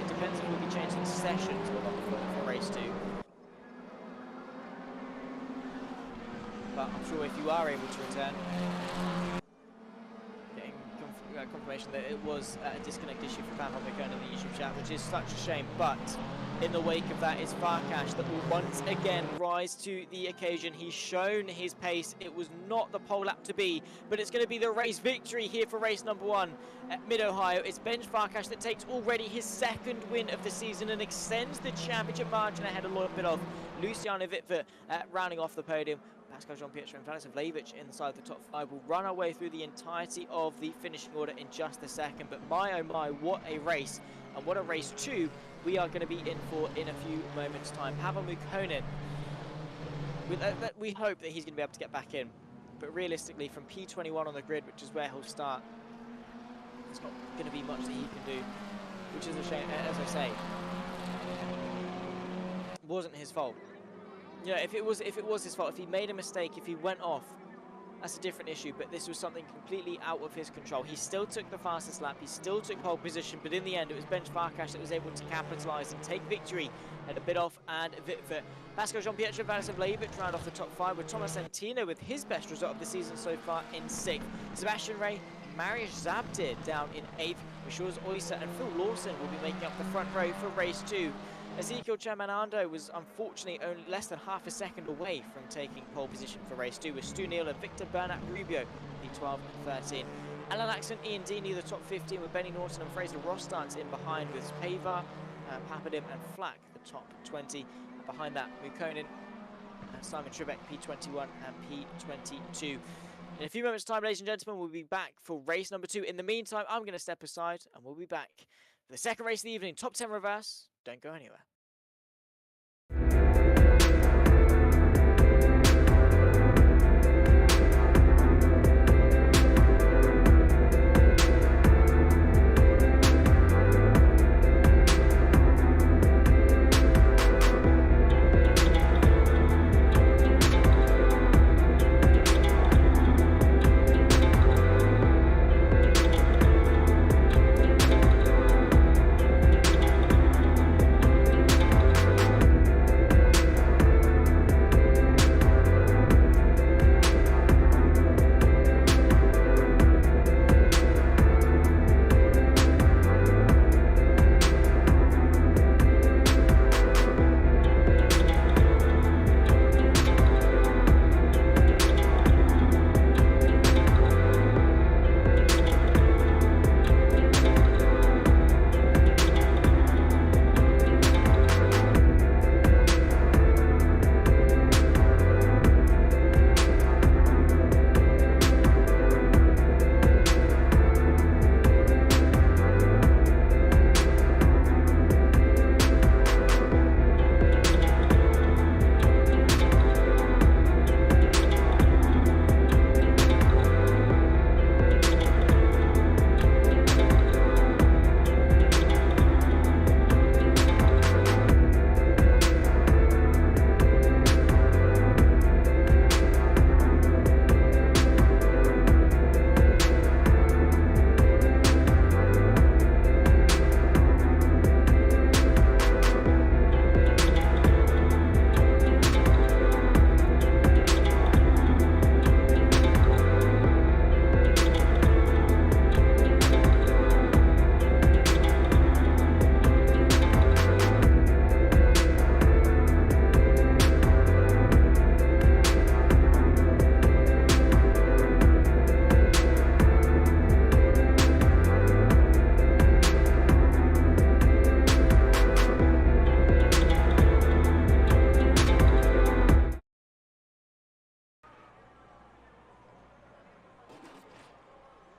It depends if we'll be changing sessions or not for race 2. But I'm sure if you are able to return, getting confirmation that it was a disconnect issue for Pavel Mukkonen in the YouTube chat, which is such a shame. But in the wake of that is Farkas that will once again rise to the occasion. He's shown his pace. It was not the pole lap to be, but it's going to be the race victory here for race number 1 at Mid-Ohio. It's Bence Farkas that takes already his second win of the season and extends the championship margin ahead of Lloyd Biddulph. Luciano rounding off the podium. Pascal Jean-Pietro and Vladislav Levic inside the top 5. We'll run our way through the entirety of the finishing order in just a second. But my oh my, what a race, and what a race 2 we are going to be in for in a few moments' time. Pavel Mukkonen, we hope that he's going to be able to get back in. But realistically, from P21 on the grid, which is where he'll start, there's not going to be much that he can do, which is a shame, as I say. It wasn't his fault. You know, if it was his fault, if he made a mistake, if he went off, that's a different issue, but this was something completely out of his control. He still took the fastest lap, he still took pole position, but in the end it was Bence Farkas that was able to capitalise and take victory at a Biddulph and Vitfort. Pascal Jean-Pietro and Vladislav Levic round off the top 5 with Thomas Santino with his best result of the season so far in 6th. Sebastian Ray, Mariusz Zabdir down in 8th. Mishuz Oysa and Phil Lawson will be making up the front row for race 2. Ezekiel Chamanando was unfortunately only less than half a second away from taking pole position for race 2, with Stu Neal and Victor Bernat Rubio, the 12 and 13. Alan Axon, Ian Deeney, the top 15, with Benny Norton and Fraser Rostart in behind, with Pavar, Papadim and Flack, the top 20. And behind that, Mukkonen and Simon Trebek, P21 and P22. In a few moments' time, ladies and gentlemen, we'll be back for race number 2. In the meantime, I'm going to step aside and we'll be back for the second race of the evening, top 10 reverse. Don't go anywhere.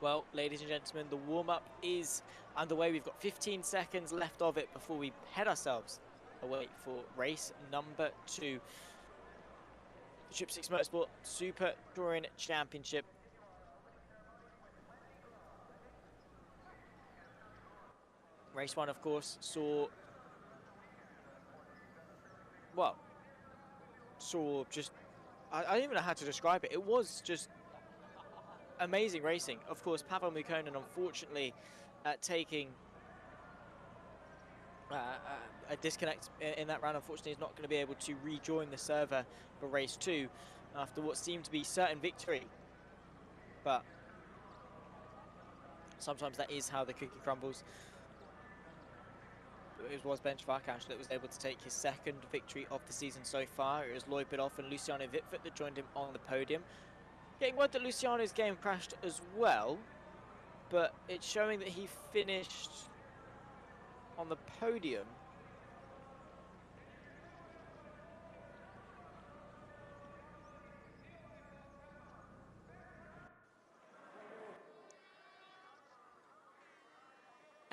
Well, ladies and gentlemen, the warm-up is underway. We've got 15 seconds left of it before we head ourselves away for race number 2. The Trippsix Motorsport Super Touring Championship. Race 1, of course, saw just, I don't even know how to describe it. It was just amazing racing. Of course, Pavel Mukonen, unfortunately, taking a disconnect in that round. Unfortunately, he's not going to be able to rejoin the server for race 2 after what seemed to be certain victory. But sometimes that is how the cookie crumbles. It was Bence that was able to take his second victory of the season so far. It was Lloyd Bidoff and Luciano that joined him on the podium. Getting word that Luciano's game crashed as well, but it's showing that he finished on the podium.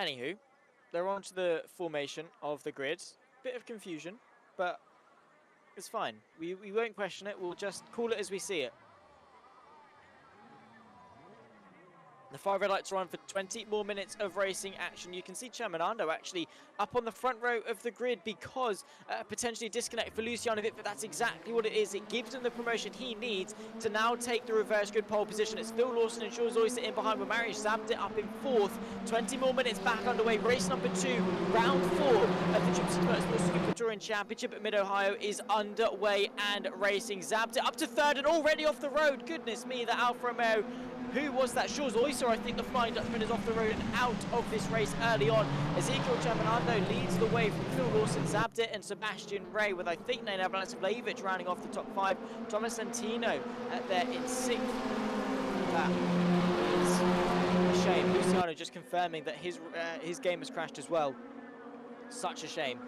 Anywho, they're on to the formation of the grid. Bit of confusion, but it's fine. We won't question it. We'll just call it as we see it. The 5 red lights are on for 20 more minutes of racing action. You can see Chaminando actually up on the front row of the grid because potentially disconnect for Luciano but that's exactly what it is. It gives him the promotion he needs to now take the reverse grid pole position. It's Phil Lawson and Jules Oyster in behind with Marius Zabdit up in 4th. 20 more minutes back underway. Race number 2, round 4 of the Trippsix Motorsport Super Touring Championship at Mid-Ohio is underway and racing. Zabdit up to 3rd and already off the road. Goodness me, the Alfa Romeo. Who was that? Jules Oyster, I think the Flying Dutchman is off the road and out of this race early on. Ezekiel Chaminando leads the way from Phil Lawson, Zabdit and Sebastian Ray, with I think Nena Vlasievich rounding off the top 5. Thomas Santino there in 6th. That is a shame. Luciano just confirming that his game has crashed as well. Such a shame.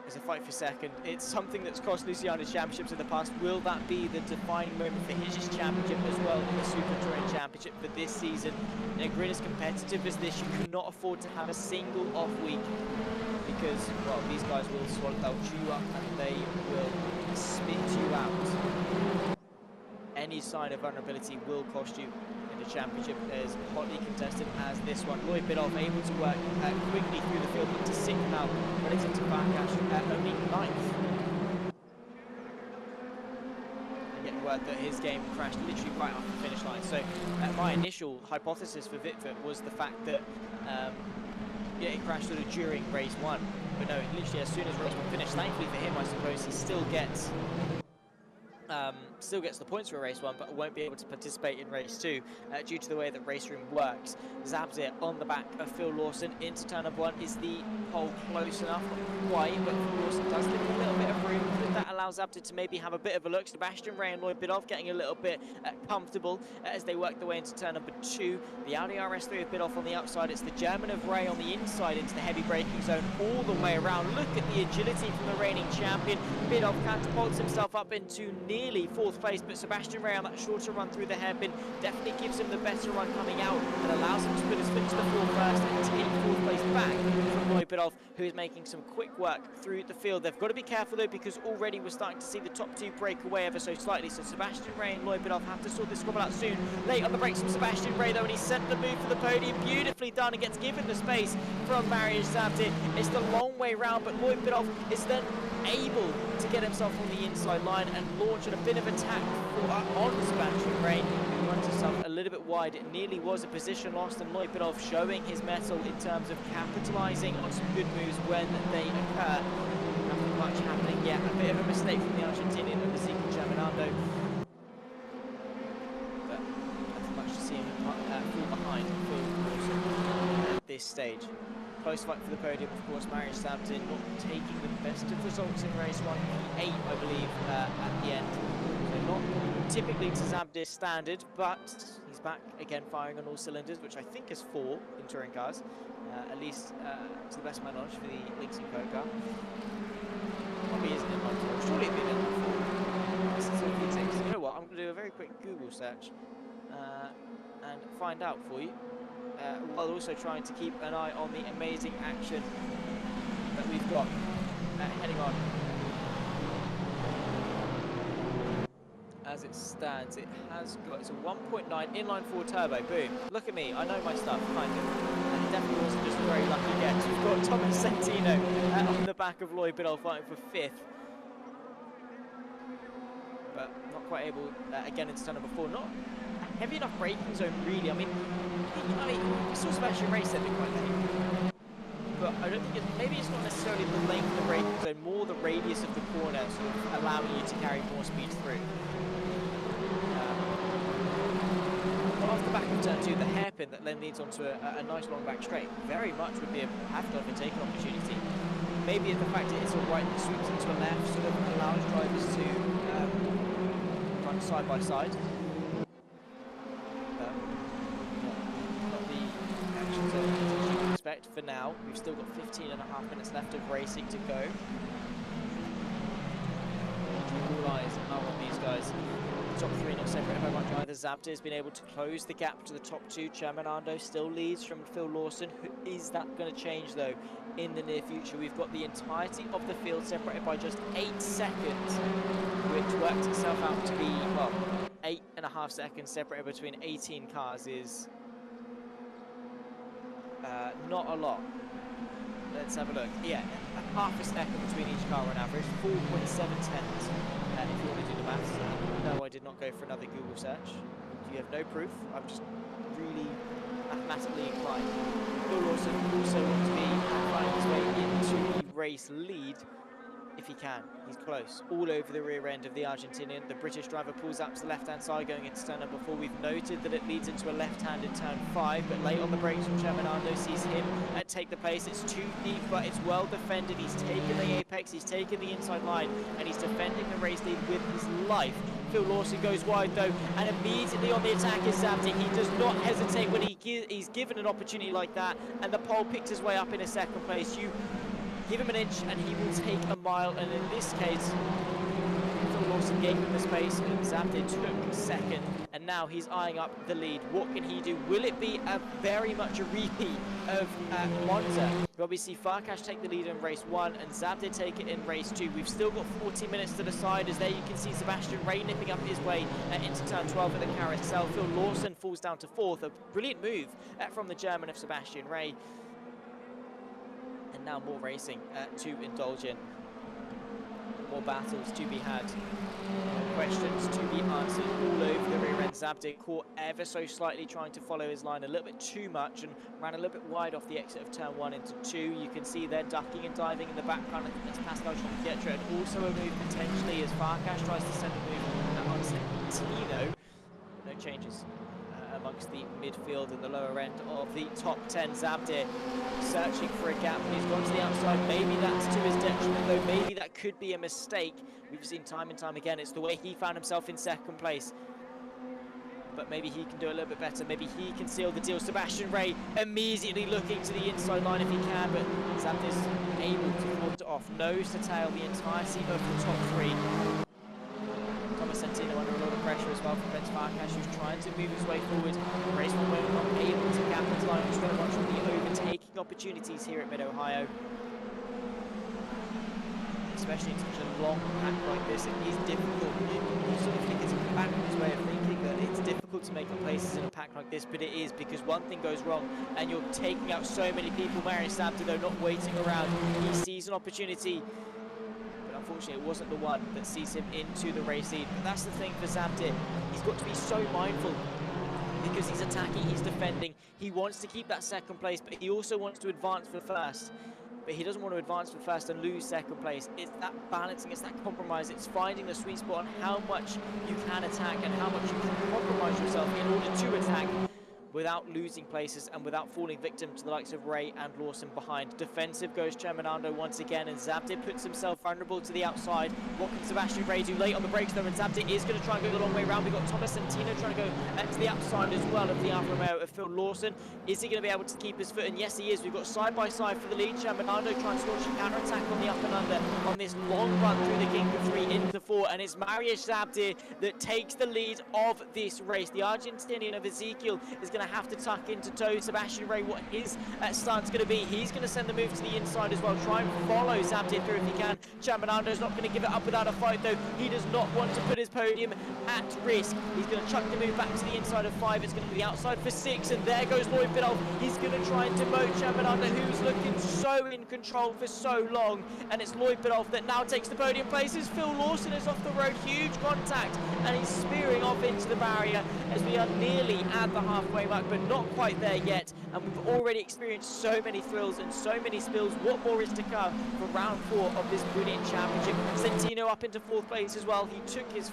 It's a fight for second. It's something that's cost Luciano's championships in the past. Will that be the defining moment for his championship as well in the Super Touring Championship for this season? In a grid as competitive as this, you cannot afford to have a single off week because, well, these guys will swallow, they'll chew you up and they will spit you out. Any sign of vulnerability will cost you in the championship as hotly contested as this one. Lloyd Bidoff able to work quickly through the field into 6th now, relative to Farkash at only 9th. Getting word that his game crashed literally right off the finish line. So my initial hypothesis for Vitfit was the fact that it crashed sort of during race 1. But no, literally as soon as race 1 finished, thankfully for him I suppose, he still gets the points for race 1, but won't be able to participate in race 2 due to the way that race room works. Zabzir on the back of Phil Lawson into turn number 1. Is the pole close enough? Not quite, but Phil Lawson does leave a little bit of room. That allows Zabzir to maybe have a bit of a look. Sebastian Ray and Lloyd Bidoff getting a little bit comfortable as they work their way into turn number 2. The Audi RS3 of Bidoff on the outside. It's the German of Ray on the inside into the heavy braking zone all the way around. Look at the agility from the reigning champion. Bidoff catapults himself up into nearly 4th place, but Sebastian Ray on that shorter run through the hairpin definitely gives him the better run coming out and allows him to put his foot to the floor first and take 4th place back from Lloyd Bidoff, who is making some quick work through the field. They've got to be careful though, because already we're starting to see the top 2 break away ever so slightly, so Sebastian Ray and Lloyd Bidoff have to sort this squabble out soon. Late on the brakes from Sebastian Ray though, and he sent the move for the podium. Beautifully done and gets given the space from Marius Zabdit. It's the long way round, but Lloyd Bidoff is then able to get himself on the inside line and launch at a bit of attack on Sebastian Ray, who runs himself a little bit wide. It nearly was a position lost, and Lloyd Bidoff showing his mettle in terms of capitalising on some good moves when they occur. Nothing much happening yet. A bit of a mistake from the Argentinian of Ezekiel Chaminando, but nothing much to see him fall behind at this stage. Close fight for the podium, of course. Marius Zabdin not taking the best of results in race 1, 8 I believe at the end. So not typically to Zabdin's standard, but he's back again firing on all cylinders, which I think is 4 in touring cars, at least to the best of my knowledge for the Lynx & Co car. Probably isn't in Motorsport. Surely it'd be in Motorsport. You know what? I'm going to do a very quick Google search. and find out for you, while also trying to keep an eye on the amazing action that we've got heading on. As it stands, it has got, it's a 1.9 inline four turbo. Boom. Look at me, I know my stuff, kind of. And it definitely wasn't just a very lucky guess. We've got Thomas Santino on the back of Lloyd Biddle fighting for 5th. But not quite able, again, into turn number 4. Not a heavy enough braking zone, really. I mean, we saw Sebastian Ray said it quite late. But I don't think maybe it's not necessarily the length of the braking zone, more the radius of the corner sort of allowing you to carry more speed through. Off the back of turn 2, the hairpin that then leads onto a nice long back straight very much would be have to overtake an opportunity. Maybe the fact that it's a right that sweeps into a left sort of allows drivers to run side by side. Not the action zone as you would expect for now. We've still got 15.5 minutes left of racing to go. All eyes are on these guys. Top 3 not separated by much either. Zabde has been able to close the gap to the top 2. Chaminado still leads from Phil Lawson. Is that going to change though in the near future? We've got the entirety of the field separated by just 8 seconds, which worked itself out to be, well, 8.5 seconds separated between 18 cars is not a lot. Let's have a look. Yeah, half a second between each car on average, 4.7 tenths. If you want to do the maths. No, I did not go for another Google search. You have no proof. I'm just really mathematically inclined. Phil Lawson also wants to be finding his way into the race lead if he can. He's close. All over the rear end of the Argentinian. The British driver pulls up to the left-hand side going into turn number 4. We've noted that it leads into a left-hand in turn 5, but late on the brakes from Chaminado sees him take the pace. It's too deep, but it's well defended. He's taken the apex, he's taken the inside line, and he's defending the race lead with his life. Phil Lawson goes wide though, and immediately on the attack is Zabde. He does not hesitate when he's given an opportunity like that, and the pole picked his way up in a second place. You give him an inch and he will take a mile, and in this case Phil Lawson gave him the space and Zabde took second, and now he's eyeing up the lead. What can he do? Will it be very much a repeat of Monza, where we see Farkas take the lead in race 1 and Zabde take it in race 2? We've still got 40 minutes to decide, as there you can see Sebastian Ray nipping up his way into turn 12 at the carousel. Phil Lawson falls down to 4th, a brilliant move from the German of Sebastian Ray. And now more racing to indulge in. More battles to be had. More questions to be answered all over the rear end. Zabde caught ever so slightly trying to follow his line a little bit too much and ran a little bit wide off the exit of turn 1 into 2. You can see they're ducking and diving in the background. I think that's Pascal Jean-Pietre, and also a move potentially as Farkas tries to send a move on Santino. No changes amongst the midfield and the lower end of the top 10. Zabde searching for a gap, and he's gone to the outside. Maybe that's to his detriment though. Maybe that could be a mistake. We've seen time and time again, it's the way he found himself in second place. But maybe he can do a little bit better. Maybe he can seal the deal. Sebastian Ray immediately looking to the inside line if he can, but Zabde's able to hold it off. Nose to tail the entirety of the top 3. Thomas Santino under a lot of pressure as well from Bence Farkas, who's trying to move his way forward. Race 1 where we're not able to capitalise on so much of the overtaking opportunities here at Mid-Ohio. Especially in such a long pack like this, it is difficult. You sort of think it's a backwards way of thinking that it's difficult to make up places in a pack like this, but it is, because one thing goes wrong and you're taking out so many people. Marius Zabde though not waiting around. He sees an opportunity, but unfortunately it wasn't the one that sees him into the race lead. But that's the thing for Zabde. He's got to be so mindful, because he's attacking, he's defending. He wants to keep that second place, but he also wants to advance for first. But he doesn't want to advance for first and lose second place. It's that balancing, it's that compromise, it's finding the sweet spot on how much you can attack and how much you can compromise yourself in order to attack without losing places and without falling victim to the likes of Ray and Lawson behind. Defensive goes Cemento once again, and Zabdir puts himself vulnerable to the outside. What can Sebastian Ray do late on the brakes though? And Zabdir is going to try and go the long way around. We've got Thomas Santino trying to go to the outside as well of the Alfa Romeo of Phil Lawson. Is he going to be able to keep his foot? And yes, he is. We've got side by side for the lead. Cemento trying to launch a counter attack on the up and under on this long run through the kink of 3 into the 4, and it's Mariusz Zabdir that takes the lead of this race. The Argentinian of Ezekiel is going to have to tuck into tow Sebastian Ray. What his start's going to be, he's going to send the move to the inside as well, try and follow Zabdir through if he can. Cemento not going to give it up without a fight though. He does not want to put his podium at risk. He's going to chuck the move back to the inside of 5. It's going to be the outside for 6, and there goes Lloyd Biddulph. He's going to try and demote Cemento, who's looking so in control for so long, and it's Lloyd Biddulph that now takes the podium places. Phil Lawson is off the road, huge contact, and he's spearing off into the barrier as we are nearly at the halfway mark, but not quite there yet, and we've already experienced so many thrills and so many spills. What more is to come for round 4 of this brilliant championship? Santino up into 4th place as well. He took his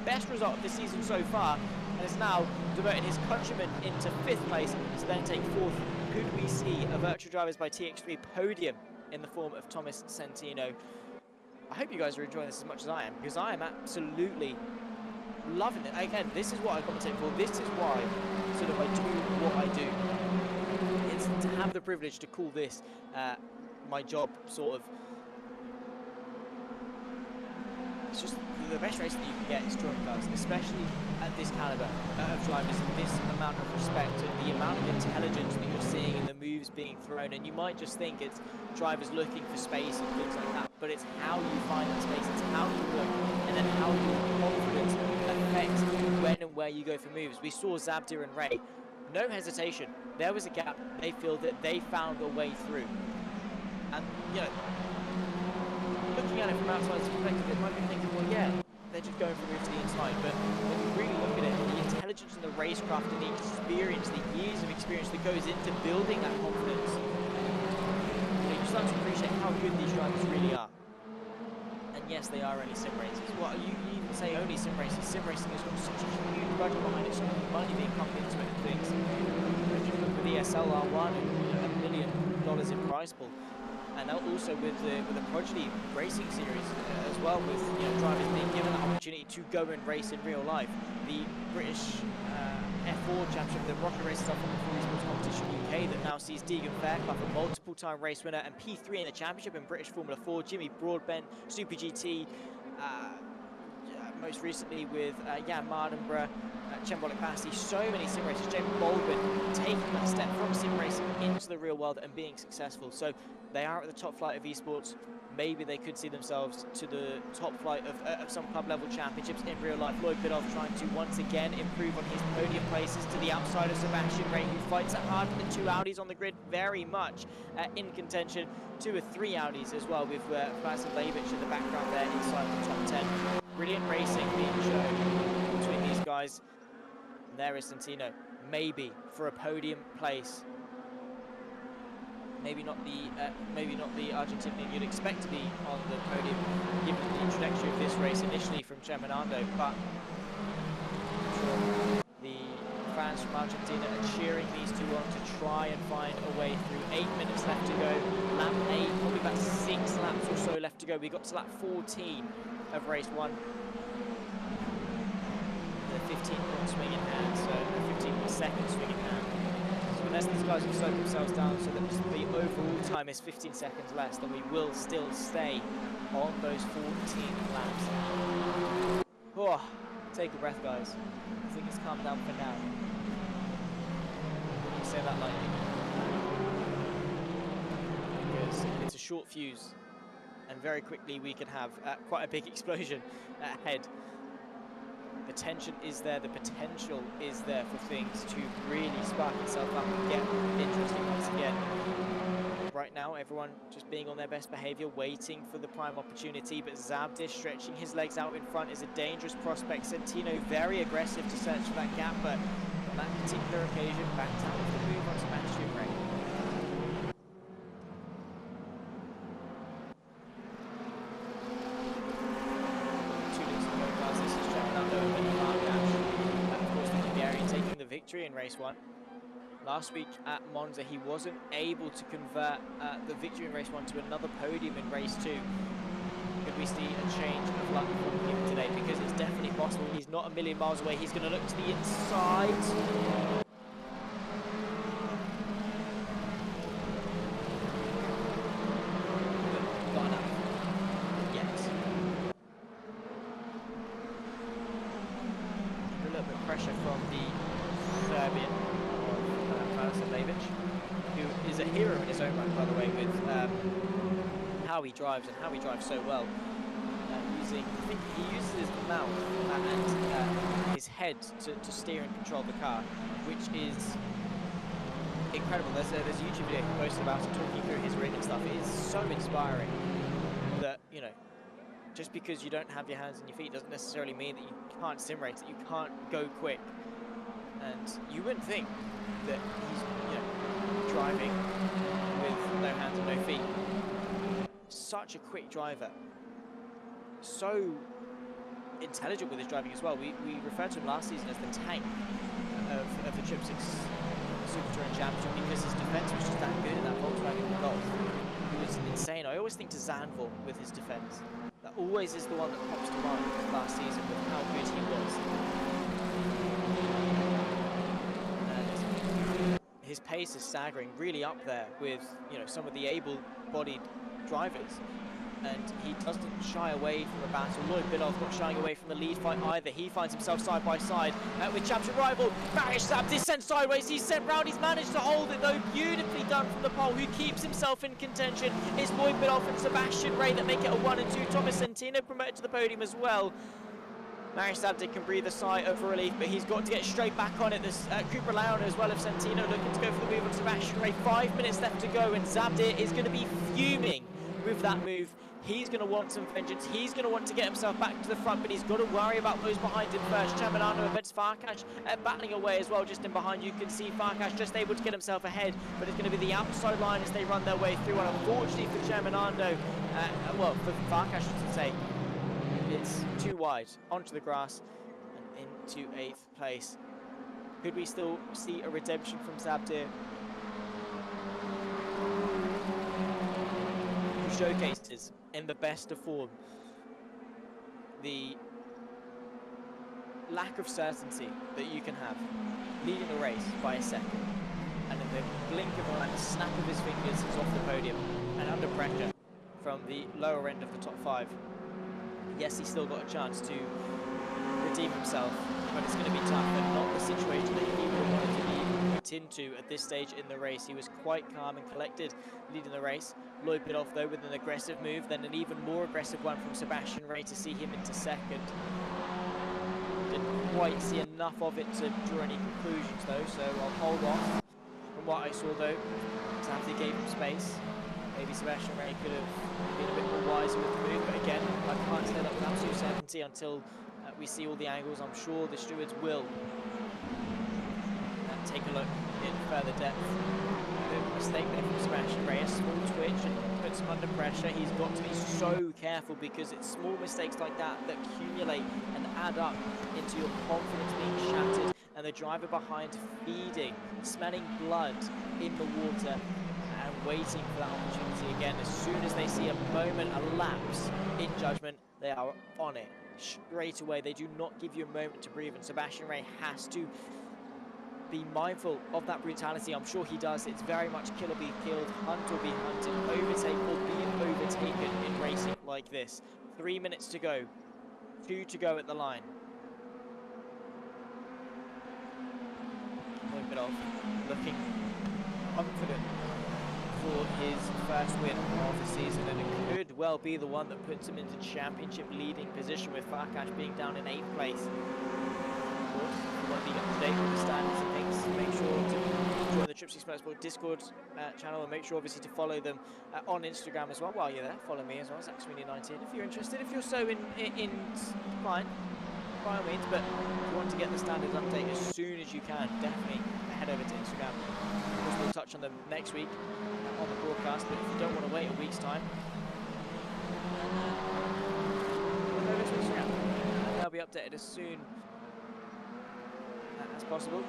best result of the season so far, and is now demoting his countryman into 5th place to then take 4th. Could we see a Virtual Drivers by TX3 podium in the form of Thomas Santino? I hope you guys are enjoying this as much as I am, because I am absolutely loving it. Again, this is what I commentate for. This is why sort of I do what I do. It's to have the privilege to call this my job, sort of. It's just the best race that you can get is touring cars, especially at this caliber of drivers, this amount of respect and the amount of intelligence that you're seeing in the moves being thrown. And you might just think it's drivers looking for space and things like that, but it's how you find that space, it's how you look, and then how your confidence affects when and where you go for moves. We saw Zabdir and Ray, no hesitation. There was a gap. They feel that they found a way through. And, you know, looking at it from outside's perspective, it might be thinking, well, yeah, they're just going for move to the inside. But when you really look at it, the intelligence and the racecraft and the experience, the years of experience that goes into building that confidence, you start to appreciate how good these drivers really are. And yes, they are only sim racers. Well, you even say only sim racers. Sim racing has got such a huge budget behind it, so much money being pumped into it and things. Just look at the SLR1 and $1 million in prize pool. And also with the Prodigy Racing Series as well, with drivers being given the opportunity to go and race in real life. The British F4 Championship, the Rocket Races up on the Quali Sports Competition UK, that now sees Deegan Fairclough, a multiple-time race winner and P3 in the championship in British Formula 4, Jimmy Broadbent, Super GT, most recently with Jan Mardenborough, Chembolic Passy, so many sim racers. James Baldwin taking that step from sim racing into the real world and being successful. So they are at the top flight of esports. Maybe they could see themselves to the top flight of some club level championships in real life. Lloyd Biddulph trying to once again improve on his podium places to the outside of Sebastian Ray, who fights it hard with the 2 Audis on the grid, very much in contention. 2 or 3 Audis as well, with Vasil Levic in the background there inside the top 10. Brilliant racing being shown between these guys. And there is Santino, maybe for a podium place. Maybe not the Argentinian you'd expect to be on the podium, given the introduction of this race initially from Cemento, but I'm sure the fans from Argentina are cheering these two on to try and find a way through. 8 minutes left to go. Lap 8, probably about 6 laps or so left to go. We got to lap 14 of race 1. The 15-point swing in hand, so the 15-second swing in hand. So unless these guys have slowed themselves down so that the overall time is 15 seconds less, then we will still stay on those 14 laps. Oh, take a breath, guys. I think it's calmed down for now. Wouldn't you say that lightly? Because it's a short fuse, and very quickly we can have quite a big explosion ahead. The tension is there, the potential is there for things to really spark itself up and get interesting once again. Right now, everyone just being on their best behavior, waiting for the prime opportunity, but Zabdir stretching his legs out in front is a dangerous prospect. Santino very aggressive to search for that gap, but on that particular occasion, backed out of the move on Sebastian Ray. Victory in race 1. Last week at Monza, he wasn't able to convert the victory in race 1 to another podium in race 2. Could we see a change of luck from him today? Because it's definitely possible. He's not a million miles away. He's going to look to the inside. Not enough. Yes. A little bit of pressure from the Serbian who is a hero in his own right, by the way, with how he drives and how he drives so well. I think he uses his mouth and his head to steer and control the car, which is incredible. There's a YouTube video he posted about it, talking through his rig and stuff. It is so inspiring that, you know, just because you don't have your hands and your feet doesn't necessarily mean that you can't sim race, that you can't go quick. And you wouldn't think that he's, you know, driving with no hands and no feet. Such a quick driver. So intelligent with his driving as well. We referred to him last season as the tank of the Trippsix Super Touring Championship because his defence was just that good in that Volkswagen Golf. It was insane. I always think to Zandvoort with his defence. That always is the one that pops to mind last season with how good he was. His pace is staggering, really up there with, you know, some of the able-bodied drivers, and he doesn't shy away from a battle. Lloyd Biddulph's not shying away from the lead fight either. He finds himself side by side with championship rival Mariusz Zabdi. He's sent sideways, he's sent round, he's managed to hold it though, beautifully done from the pole. Who keeps himself in contention is Lloyd Biddulph and Sebastian Ray that make it a 1 and 2. Thomas Centino promoted to the podium as well. Mariusz Zabdi can breathe a sigh of relief, but he's got to get straight back on it. This Cooper Leon as well as Centino looking to go for the move on Sebastian Ray. 5 minutes left to go, and Zabdi is going to be fuming with that move. He's going to want some vengeance. He's going to want to get himself back to the front, but he's got to worry about those behind him first. Chaminado and Bence Farkas battling away as well just in behind. You can see Farkas just able to get himself ahead, but it's going to be the outside line as they run their way through. And unfortunately for Chaminado, well, for Farkas, I should say, it's too wide onto the grass and into 8th place. Could we still see a redemption from Zabdi? Who showcases in the best of form the lack of certainty that you can have leading the race by a second, and in the blink of an eye, the snap of his fingers, he's off the podium and under pressure from the lower end of the top 5. Yes, he's still got a chance to redeem himself, but it's going to be tough and not the situation that he would have wanted to be put into at this stage in the race. He was quite calm and collected leading the race. Lloyd Biddulph though with an aggressive move, then an even more aggressive one from Sebastian Ray to see him into second. Didn't quite see enough of it to draw any conclusions though, so I'll hold off. From what I saw though, Zabdi gave him space. Maybe Sebastian Ray could have been a bit more wiser with the move, but again, I can't say that with absolute certainty until we see all the angles. I'm sure the stewards will take a look in further depth. A mistake there from Sebastian Ray, a small twitch and puts him under pressure. He's got to be so careful because it's small mistakes like that that accumulate and add up into your confidence being shattered and the driver behind feeding, smelling blood in the water and waiting for that opportunity again. As soon as they see a moment, a lapse in judgment, they are on it straight away. They do not give you a moment to breathe, and Sebastian Ray has to be mindful of that brutality. I'm sure he does. It's very much kill or be killed, hunt or be hunted, overtake or be overtaken in racing like this. 3 minutes to go, 2 to go at the line. Lloyd Biddulph looking confident for his first win of the season, and it could well be the one that puts him into championship leading position, with Farkas being down in 8th place. Of course, if you want to be up to date with the standings and things, make sure to join the Trippsix Motorsport Discord channel, and make sure obviously to follow them on Instagram as well. While you're there, follow me as well, ZachSweeney19, if you're interested. If you're so inclined, by all means, but if you want to get the standards update as soon as you can, definitely head over to Instagram. Of course, we'll touch on them next week on the broadcast, but if you don't want to wait a week's time, head over to Instagram. They'll be updated as soon as possible.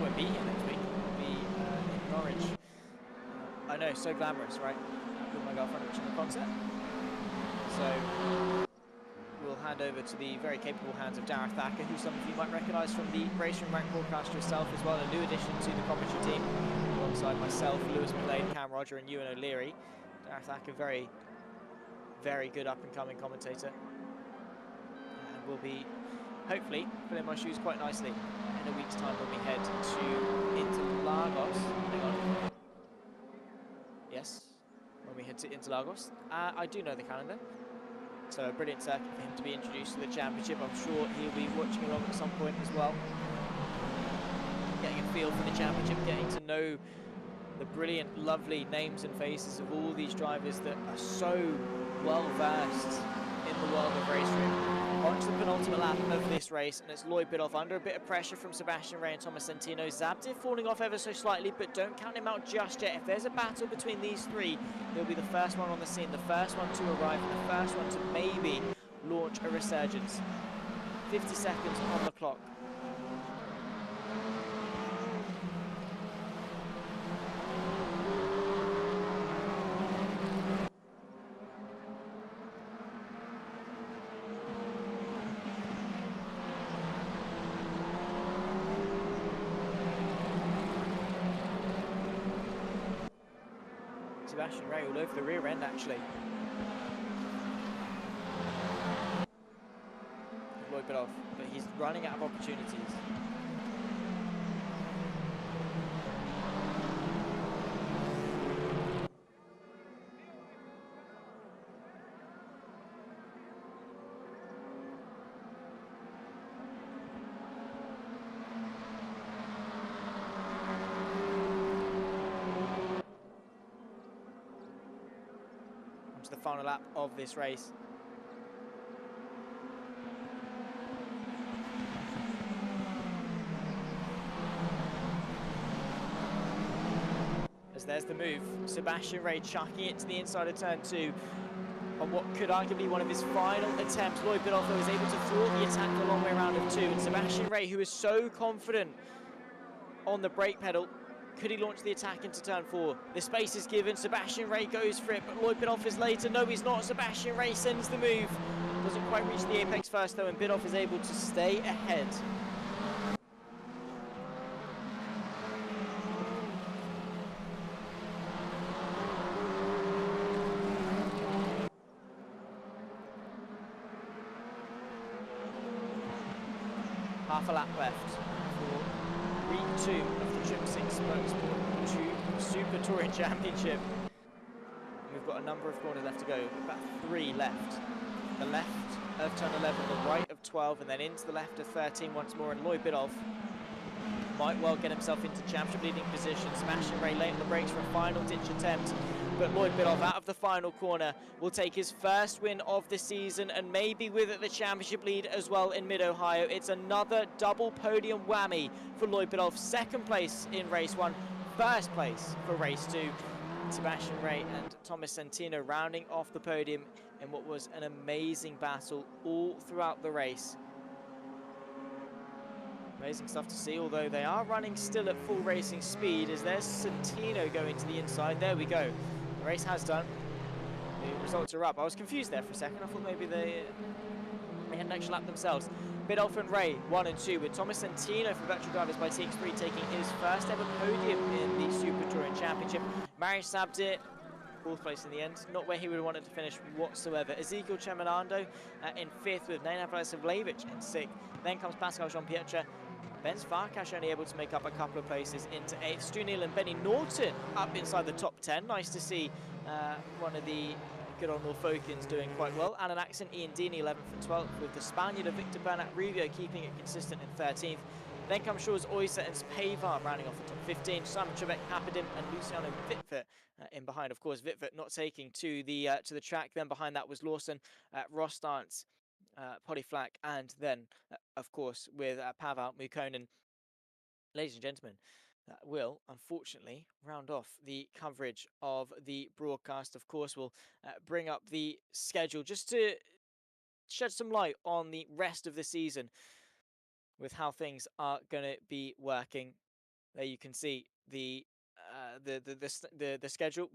won't be here next week. We'll be in Norwich. I know, so glamorous, right? With my girlfriend watching the concert. So we'll hand over to the very capable hands of Darragh Thacker, who some of you might recognise from the Racing Rank broadcaster herself as well, a new addition to the commentary team, alongside myself, Lewis McLean, Cam Roger and Ewan O'Leary. Darragh Thacker, very, very good up-and-coming commentator. And will be, hopefully, filling my shoes quite nicely in a week's time when we head to Interlagos. Hang on. Yes, when we head to Interlagos. I do know the calendar. So a brilliant circuit for him to be introduced to the championship. I'm sure he'll be watching along at some point as well. Getting a feel for the championship, getting to know the brilliant, lovely names and faces of all these drivers that are so well versed in the world of racing. On to the penultimate lap of this race, and it's Lloyd Biddulph under a bit of pressure from Sebastian Rey and Thomas Santino. Zabdir falling off ever so slightly, but don't count him out just yet. If there's a battle between these three, he'll be the first one on the scene, the first one to arrive, and the first one to maybe launch a resurgence. 50 seconds on the clock. Sebastian Rey all over the rear end, actually. Lloyd Biddulph, but he's running out of opportunities. To the final lap of this race. As there's the move, Sebastian Rey chucking it to the inside of turn 2 on what could arguably be one of his final attempts. Lloyd Biddulph was able to thwart the attack the long way around of 2, and Sebastian Rey, who is so confident on the brake pedal, could he launch the attack into turn 4? The space is given, Sebastian Rey goes for it, but Lloyd Biddulph is later. No, he's not. Sebastian Rey sends the move. Doesn't quite reach the apex first though, and Biddulph is able to stay ahead. Half a lap left for week 2 of the Trippsix Motorsport Super Touring Championship. We've got a number of corners left to go, about 3 left. The left of turn 11, the right of 12, and then into the left of 13 once more, and Lloyd Biddulph might well get himself into championship leading position. Sebastian Rey late on the brakes for a final ditch attempt, but Lloyd Biddulph out of the final corner will take his first win of the season, and maybe with it the championship lead as well in Mid-Ohio. It's another double podium whammy for Lloyd Biddulph. Second place in race 1, first place for race 2. Sebastian Rey and Thomas Santino rounding off the podium in what was an amazing battle all throughout the race. Amazing stuff to see, although they are running still at full racing speed, as there's Santino going to the inside. There we go. The race has done. The results are up. I was confused there for a second. I thought maybe they had an extra lap themselves. Biddulph and Rey 1 and 2, with Thomas Santino for Virtual Drivers by TX3 taking his first ever podium in the Super Touring Championship. Marius Zabdir, 4th place in the end, not where he would have wanted to finish whatsoever. Ezekiel Cheminando in 5th, with Nena Vlasovljevic in 6th. Then comes Pascal Jean-Pietre. Bence Farkas only able to make up a couple of places into 8th. Stu Neal and Benny Norton up inside the top 10. Nice to see one of the good old Norfolkians doing quite well. Alan Axon, Ian Deeney 11th and 12th, with the Spaniard of Victor Bernat Rubio keeping it consistent in 13th. Then come Shaw's Oyster and Spavar rounding off the top 15. Simon Trebek, Papadin and Luciano Wittvet in behind. Of course, Wittvet not taking to the track. Then behind that was Lawson, Rostance, Podiflak, and then, of course, with Pavel Mukonen. Ladies and gentlemen, that will, unfortunately, round off the coverage of the broadcast. Of course, we'll bring up the schedule just to shed some light on the rest of the season with how things are going to be working. There you can see the schedule.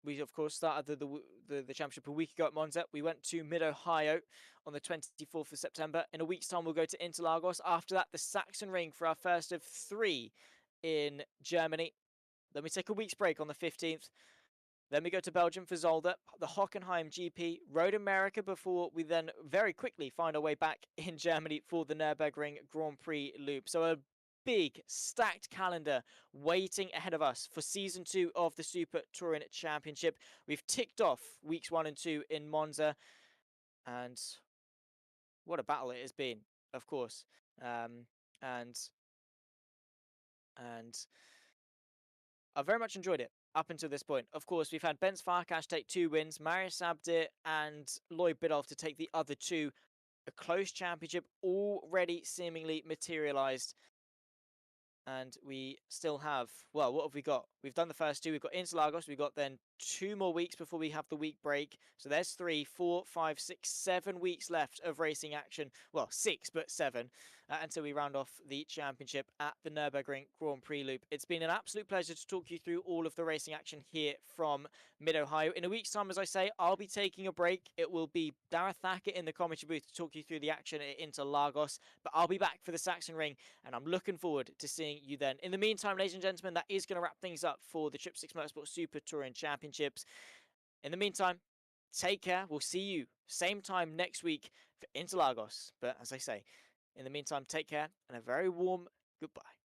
We of course started the championship a week ago at Monza. We went to Mid Ohio on the 24th of September. In a week's time, we'll go to Interlagos. After that, the Saxon Ring for our first of 3 in Germany. Then we take a week's break on the 15th. Then we go to Belgium for Zolder, the Hockenheim GP, Road America, before we then very quickly find our way back in Germany for the Nürburgring Grand Prix Loop. So a big stacked calendar waiting ahead of us for season 2 of the Super Touring Championship. We've ticked off weeks 1 and 2 in Monza, and what a battle it has been, of course. And I've very much enjoyed it up until this point. Of course, we've had Bence Farkas take 2 wins, Marius Abdir and Lloyd Biddulph to take the other 2. A close championship already seemingly materialised. And we still have, well, what have we got? We've done the first 2. We've got Interlagos. We've got then 2 more weeks before we have the week break. So there's 3, 4, 5, 6, 7 weeks left of racing action. Well, 6, but 7 until we round off the championship at the Nürburgring Grand Prix Loop. It's been an absolute pleasure to talk you through all of the racing action here from Mid-Ohio. In a week's time, as I say, I'll be taking a break. It will be Dareth Thackett in the commentary booth to talk you through the action at Interlagos. But I'll be back for the Saxon Ring, and I'm looking forward to seeing you then. In the meantime, ladies and gentlemen, that is going to wrap things up for the Trippsix Motorsport Super Touring Championships. In the meantime, take care. We'll see you same time next week for Interlagos. But as I say, in the meantime, take care and a very warm goodbye.